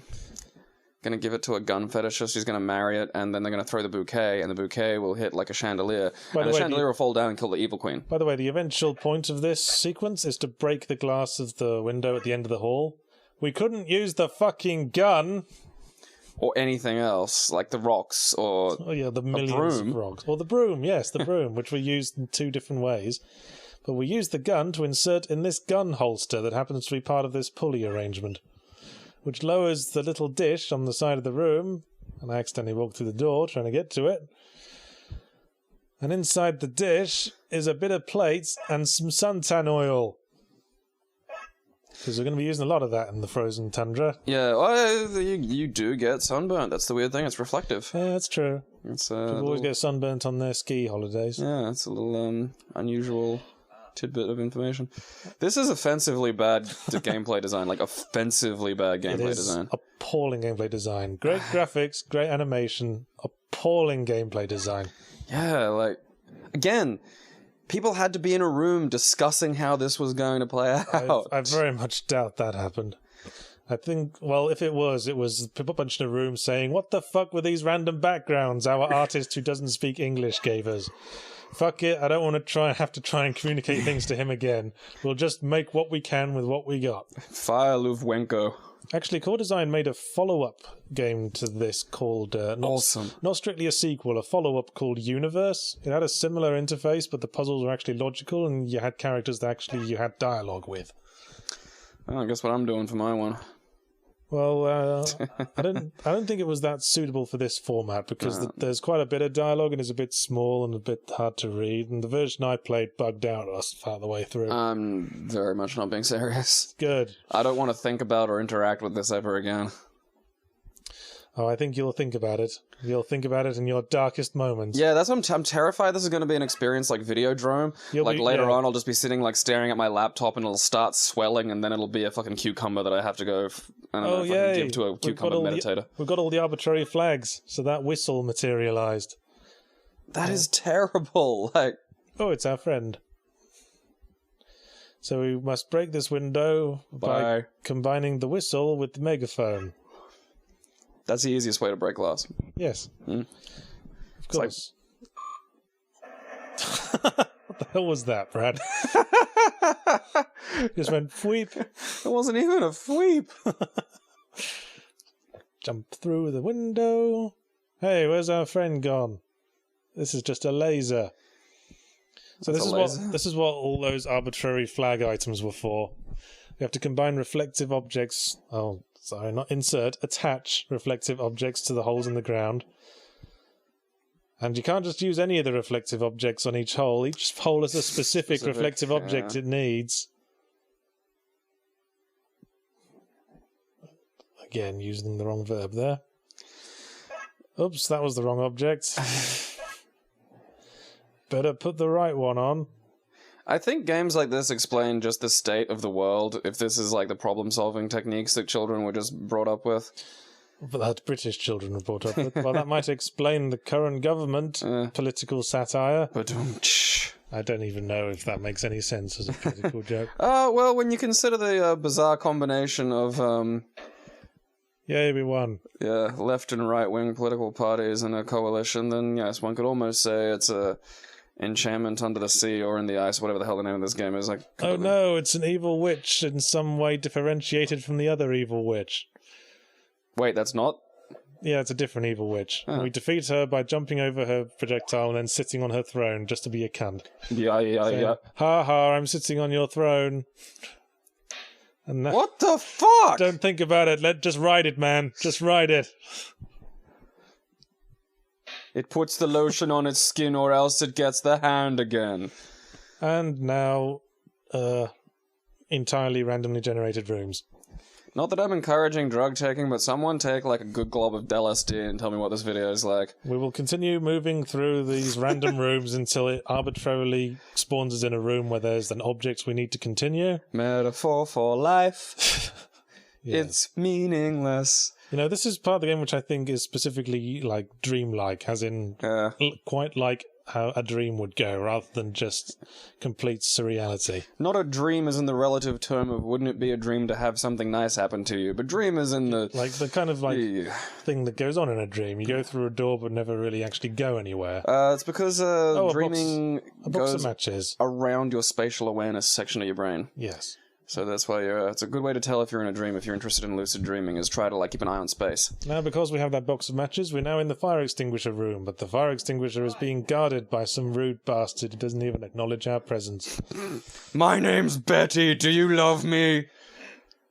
Gonna give it to a gun fetishist who's gonna marry it, and then they're gonna throw the bouquet, and the bouquet will hit like a chandelier, and the chandelier will fall down and kill the evil queen. By the way, the eventual point of this sequence is to break the glass of the window at the end of the hall. We couldn't use the fucking gun! Or anything else, like the rocks, or the millions of rocks. Or the broom, yes, the broom, which we used in 2 different ways. But we used the gun to insert in this gun holster that happens to be part of this pulley arrangement, which lowers the little dish on the side of the room, and I accidentally walked through the door trying to get to it. And inside the dish is a bit of plates and some suntan oil. Because we're going to be using a lot of that in the frozen tundra. Yeah, well, you do get sunburnt. That's the weird thing. It's reflective. Yeah, that's true. People always get sunburnt on their ski holidays. Yeah, it's a little unusual tidbit of information. This is offensively bad gameplay design, like offensively bad gameplay design. Appalling gameplay design. Great graphics, great animation, appalling gameplay design. Yeah, like, again, people had to be in a room discussing how this was going to play out. I very much doubt that happened. I think, well, if it was people bunched in a room saying, "What the fuck were these random backgrounds our artist who doesn't speak English gave us? Fuck it, I don't want to have to try and communicate things to him again. We'll just make what we can with what we got." Fire Luvwenko. Actually, Core Design made a follow-up game to this called... awesome. Not strictly a sequel, a follow-up called Universe. It had a similar interface, but the puzzles were actually logical, and you had characters that you had dialogue with. Oh, guess what I'm doing for my one. Well, I don't think it was that suitable for this format, because there's quite a bit of dialogue and it's a bit small and a bit hard to read, and the version I played bugged out about the way through. I'm very much not being serious. Good. I don't want to think about or interact with this ever again. Oh, I think you'll think about it. You'll think about it in your darkest moments. Yeah, that's what I'm terrified this is going to be an experience like Videodrome. Later on, I'll just be sitting staring at my laptop and it'll start swelling, and then it'll be a fucking cucumber that I have to go, give to a cucumber meditator. We've got all the arbitrary flags, so that whistle materialized. That is terrible. Oh, it's our friend. So we must break this window by combining the whistle with the megaphone. That's the easiest way to break glass. Yes. Of course. What the hell was that, Brad? Just went fweep. It wasn't even a fweep. Jump through the window. Hey, where's our friend gone? This is just a laser. So this is what all those arbitrary flag items were for. We have to combine reflective objects. Oh, sorry, not insert, attach reflective objects to the holes in the ground. And you can't just use any of the reflective objects on each hole. Each hole has a specific reflective object it needs. Again, using the wrong verb there. Oops, that was the wrong object. Better put the right one on. I think games like this explain just the state of the world, if this is the problem-solving techniques that children were just brought up with. But that British children were brought up with. Well, that might explain the current government, political satire. I don't even know if that makes any sense as a political joke. Well, when you consider the bizarre combination of... Yay, we won. Yeah, left and right-wing political parties in a coalition, then yes, one could almost say it's a... Enchantment Under the Sea or in the Ice, whatever the hell the name of this game is. Oh no, it's an evil witch in some way differentiated from the other evil witch. Wait, that's not? Yeah, it's a different evil witch. We defeat her by jumping over her projectile and then sitting on her throne just to be a cunt. Yeah. Ha ha, I'm sitting on your throne. And what the fuck? Don't think about it, just ride it, man. Just ride it. It puts the lotion on its skin or else it gets the hand again. And now, entirely randomly generated rooms. Not that I'm encouraging drug taking, but someone take a good glob of LSD and tell me what this video is like. We will continue moving through these random rooms until it arbitrarily spawns us in a room where there's an object we need to continue. Metaphor for life. Yes. It's meaningless. You know, this is part of the game which I think is specifically dreamlike, as in quite like how a dream would go, rather than just complete surreality. Not a dream as in the relative term of wouldn't it be a dream to have something nice happen to you, but dream as in the... Like the kind of thing that goes on in a dream. You go through a door but never really actually go anywhere. It's because dreaming a box of goes matches around your spatial awareness section of your brain. Yes. So that's why it's a good way to tell if you're in a dream, if you're interested in lucid dreaming, is try to keep an eye on space. Now, because we have that box of matches, we're now in the fire extinguisher room, but the fire extinguisher is being guarded by some rude bastard who doesn't even acknowledge our presence. My name's Betty, do you love me?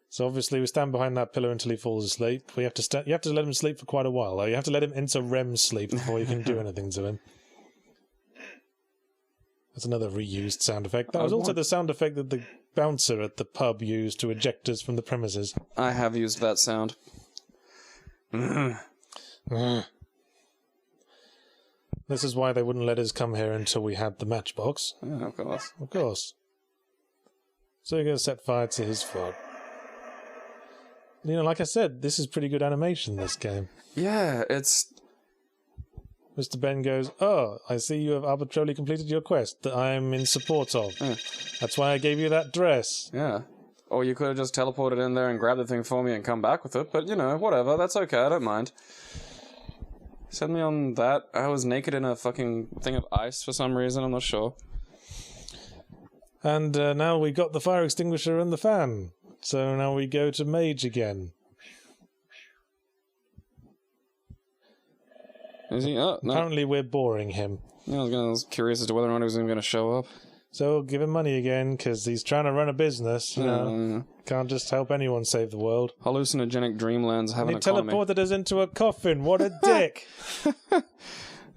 So obviously we stand behind that pillar until he falls asleep. You have to let him sleep for quite a while, though. You have to let him enter REM sleep before you can do anything to him. That's another reused sound effect. That was also the sound effect that the bouncer at the pub used to eject us from the premises. I have used that sound. This is why they wouldn't let us come here until we had the matchbox. Yeah, of course. Of course. So you're going to set fire to his foot. Like I said, this is pretty good animation, this game. Yeah, it's... Mr. Ben goes, "Oh, I see you have arbitrarily completed your quest that I am in support of. That's why I gave you that dress." Yeah. Or you could have just teleported in there and grabbed the thing for me and come back with it, but, whatever, that's okay, I don't mind. Send me on that. I was naked in a fucking thing of ice for some reason, I'm not sure. And now we got the fire extinguisher and the fan. So now we go to Mage again. Is he? Oh, no. Apparently we're boring him. Yeah, I was curious as to whether or not he was even going to show up. So we'll give him money again, because he's trying to run a business. Can't just help anyone save the world. Hallucinogenic dreamlands have an economy. He teleported us into a coffin. What a dick! You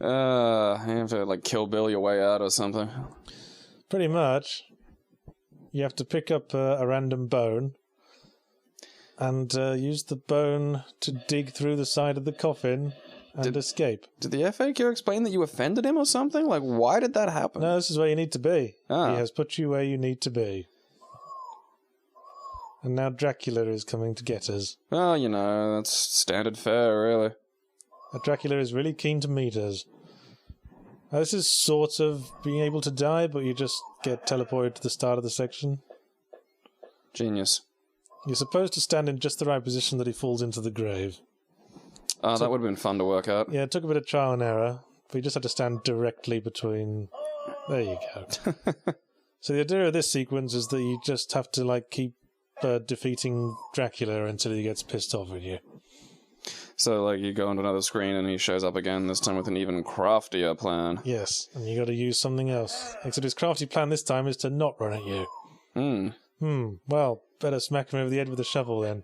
have to, Kill Bill your way out or something. Pretty much. You have to pick up a random bone and use the bone to dig through the side of the coffin and escape. Did the FAQ explain that you offended him or something? Why did that happen? No, this is where you need to be. Ah. He has put you where you need to be. And now Dracula is coming to get us. Well, that's standard fare, really. Dracula is really keen to meet us. Now, this is sort of being able to die, but you just get teleported to the start of the section. Genius. You're supposed to stand in just the right position that he falls into the grave. That would have been fun to work out. Yeah, it took a bit of trial and error, but you just had to stand directly between... There you go. So the idea of this sequence is that you just have to, keep defeating Dracula until he gets pissed off at you. So, you go onto another screen and he shows up again, this time with an even craftier plan. Yes, and you got to use something else. Except his crafty plan this time is to not run at you. Well, better smack him over the head with a shovel then.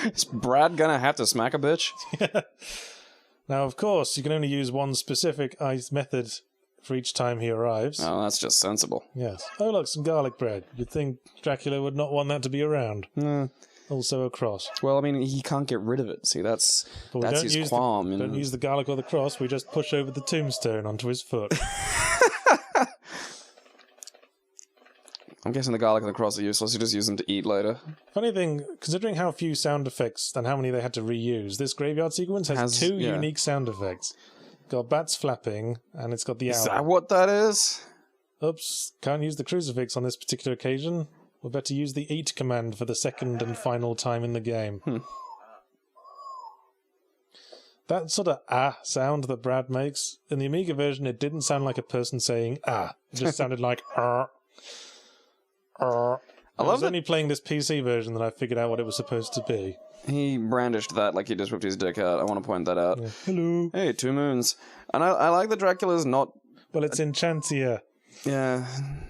Is Brad gonna have to smack a bitch? Now, of course, you can only use one specific ice method for each time he arrives. Oh, that's just sensible. Yes. Oh, look, some garlic bread. You'd think Dracula would not want that to be around. Also a cross. Well, he can't get rid of it. See, that's his qualm. Don't use the garlic or the cross. We just push over the tombstone onto his foot. I'm guessing the garlic and the cross are useless. You just use them to eat later. Funny thing, considering how few sound effects and how many they had to reuse, this graveyard sequence has two unique sound effects. It's got bats flapping, and it's got the owl. Is that what that is? Oops, can't use the crucifix on this particular occasion. We'll better use the eat command for the second and final time in the game. That sort of sound that Brad makes, in the Amiga version, it didn't sound like a person saying It just sounded like I was only playing this PC version that I figured out what it was supposed to be. He brandished that like he just whipped his dick out. I want to point that out. Yeah. Hello. Hey, 2 moons. And I like that Dracula's not... Well, it's Enchantia. Yeah.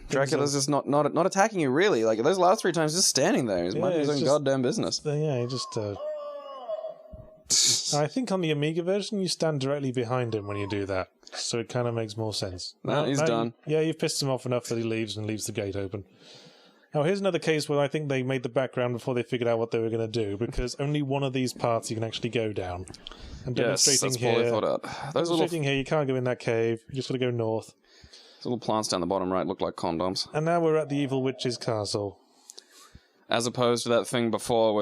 Dracula's just not attacking you, really. Those last 3 times, just standing there. He's minding his own goddamn business. Yeah, he just... I think on the Amiga version, you stand directly behind him when you do that. So it kind of makes more sense. He's done. You've pissed him off enough that he leaves and leaves the gate open. Now, here's another case where I think they made the background before they figured out what they were going to do, because only one of these paths you can actually go down. And demonstrating that's poorly thought out. Here, you can't go in that cave. You just got to go north. Those little plants down the bottom right look like condoms. And now we're at the evil witch's castle. As opposed to that thing before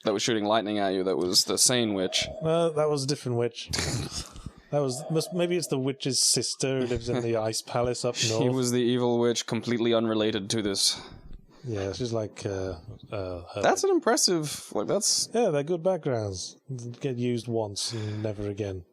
that was shooting lightning at you that was the sane witch. Well, that was a different witch. Maybe it's the witch's sister who lives in the ice palace up north. She was the evil witch, completely unrelated to this. Yeah, she's like... that's an impressive... Yeah, they're good backgrounds. Get used once and never again.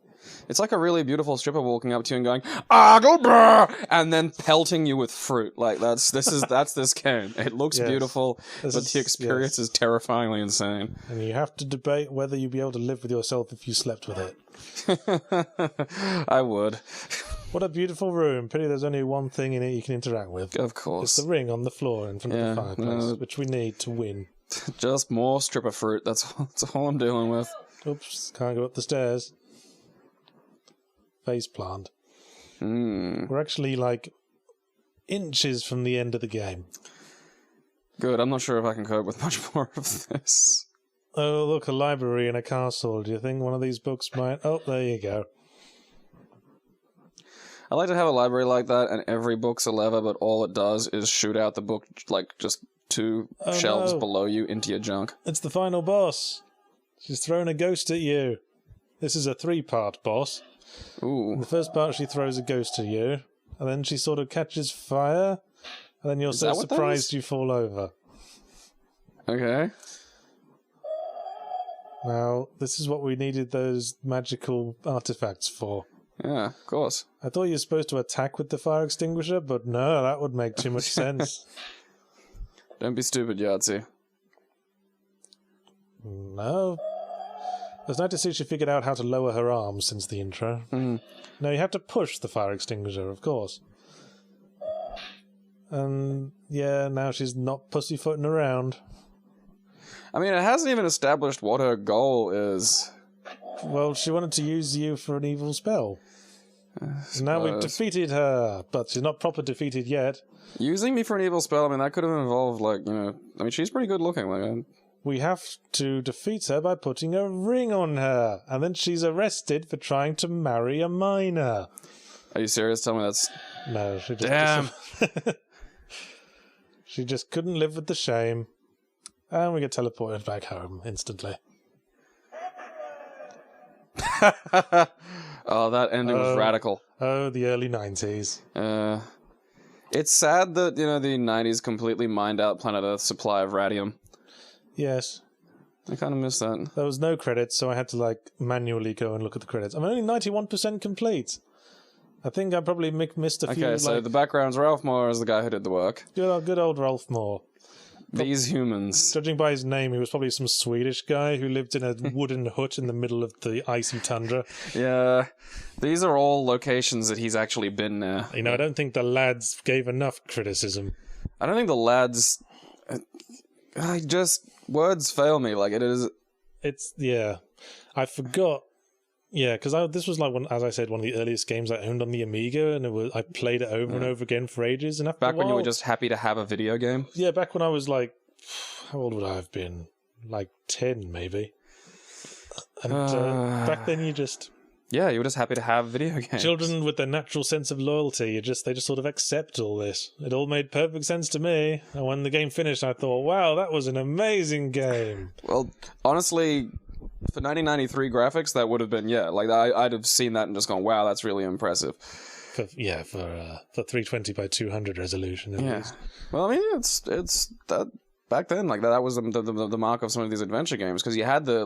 It's like a really beautiful stripper walking up to you and going, "Aglebra!" and then pelting you with fruit. Like, that's this game. It looks beautiful, but the experience is terrifyingly insane. And you have to debate whether you'd be able to live with yourself if you slept with it. I would. What a beautiful room. Pity there's only one thing in it you can interact with. Of course. It's the ring on the floor in front of the fireplace, which we need to win. Just more stripper fruit. That's all I'm dealing with. Oops, can't go up the stairs. Face plant. We're actually like inches from the end of the game. Good, I'm not sure if I can cope with much more of this. Oh, look, a library and a castle. Do you think one of these books might... Oh, there you go. I like to have a library like that, and every book's a lever, but all it does is shoot out the book, like, just two shelves below you into your junk. It's the final boss. She's throwing a ghost at you. This is a 3-part boss. Ooh. In the first part, she throws a ghost at you, and then she sort of catches fire, and then you're so surprised you fall over. Okay. Now, this is what we needed those magical artifacts for. Yeah, of course. I thought you were supposed to attack with the fire extinguisher, but no, that would make too much sense. Don't be stupid, Yahtzee. No. It was nice to see she figured out how to lower her arms since the intro. No, you have to push the fire extinguisher, of course. And, yeah, now she's not pussyfooting around. I mean, it hasn't even established what her goal is. Well, she wanted to use you for an evil spell. Now we've defeated her, but she's not proper defeated yet. Using me for an evil spell, I mean, that could have involved, like, I mean, she's pretty good looking, like... We have to defeat her by putting a ring on her, and then she's arrested for trying to marry a minor. Are you serious? Tell me that's... No, she just... Damn! She just couldn't live with the shame. And we get teleported back home instantly. Oh, that ending was radical. Oh, the early 90s. It's sad that, the 90s completely mined out planet Earth's supply of radium. Yes. I kind of miss that. There was no credits, so I had to, manually go and look at the credits. I'm only 91% complete. I think I probably missed a few... Okay, so the background's Ralph Moore as the guy who did the work. Good old Ralph Moore. These humans. Judging by his name, he was probably some Swedish guy who lived in a wooden hut in the middle of the icy tundra. Yeah. These are all locations that he's actually been there. I don't think the lads gave enough criticism. I don't think the lads... Words fail me, like, it is... It's... Yeah. I forgot... Yeah, because this was, as I said, one of the earliest games I owned on the Amiga, and I played it over and over again for ages. And after back when you were just happy to have a video game? Yeah, back when I was, how old would I have been? 10, maybe. And back then you just... Yeah, you were just happy to have video games. Children with their natural sense of loyalty, they just sort of accept all this. It all made perfect sense to me. And when the game finished, I thought, wow, that was an amazing game. Well, honestly, for 1993 graphics, that would have been, I'd have seen that and just gone, wow, that's really impressive. For 320 by 200 resolution, at least. Well, I mean, it's that back then, that was the mark of some of these adventure games, because you had the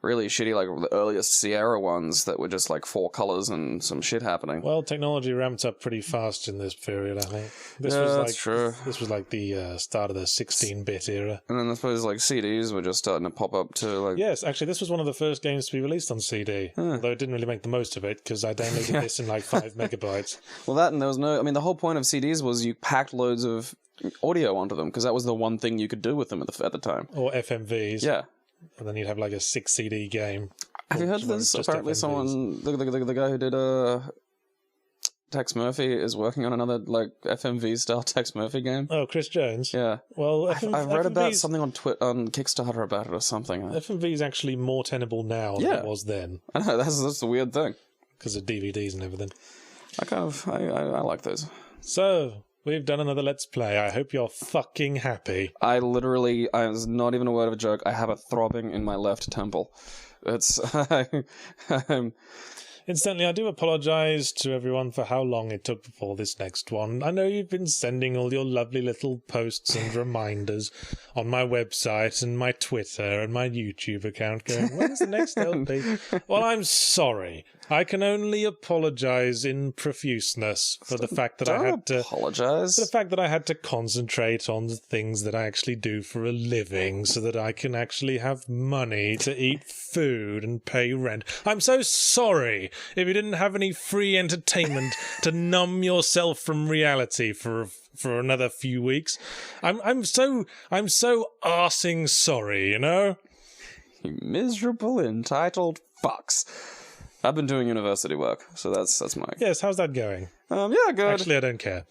really shitty, the earliest Sierra ones that were just 4 colors and some shit happening. Well, technology ramped up pretty fast in this period, I think. That's true. This was the start of the 16-bit era. And then I suppose CDs were just starting to pop up too. Yes, actually, this was one of the first games to be released on CD. Although it didn't really make the most of it because I downloaded this in 5 megabytes. Well, that and there was no. I mean, the whole point of CDs was you packed loads of audio onto them because that was the one thing you could do with them at the time. Or FMVs. Yeah. And then you'd have a 6 CD game. Have you heard of this? Apparently someone, the guy who did Tex Murphy is working on another FMV style Tex Murphy game. Oh, Chris Jones? Yeah. Well, I've read about something on Kickstarter about it or something. FMV is actually more tenable now than it was then. I know, that's the weird thing. Because of DVDs and everything. I like those. So... We've done another Let's Play. I hope you're fucking happy. I was not even a word of a joke, I have a throbbing in my left temple. It's Incidentally, I do apologise to everyone for how long it took before this next one. I know you've been sending all your lovely little posts and reminders on my website and my Twitter and my YouTube account going, when's the next LP? Well, I'm sorry. I can only apologise in profuseness for the fact that I had to apologise. For the fact that I had to concentrate on the things that I actually do for a living so that I can actually have money to eat food and pay rent. I'm so sorry if you didn't have any free entertainment to numb yourself from reality for another few weeks. I'm so arsing sorry, you know? You miserable entitled fucks. I've been doing university work, so that's my... Yes, how's that going? Yeah, good. Actually, I don't care.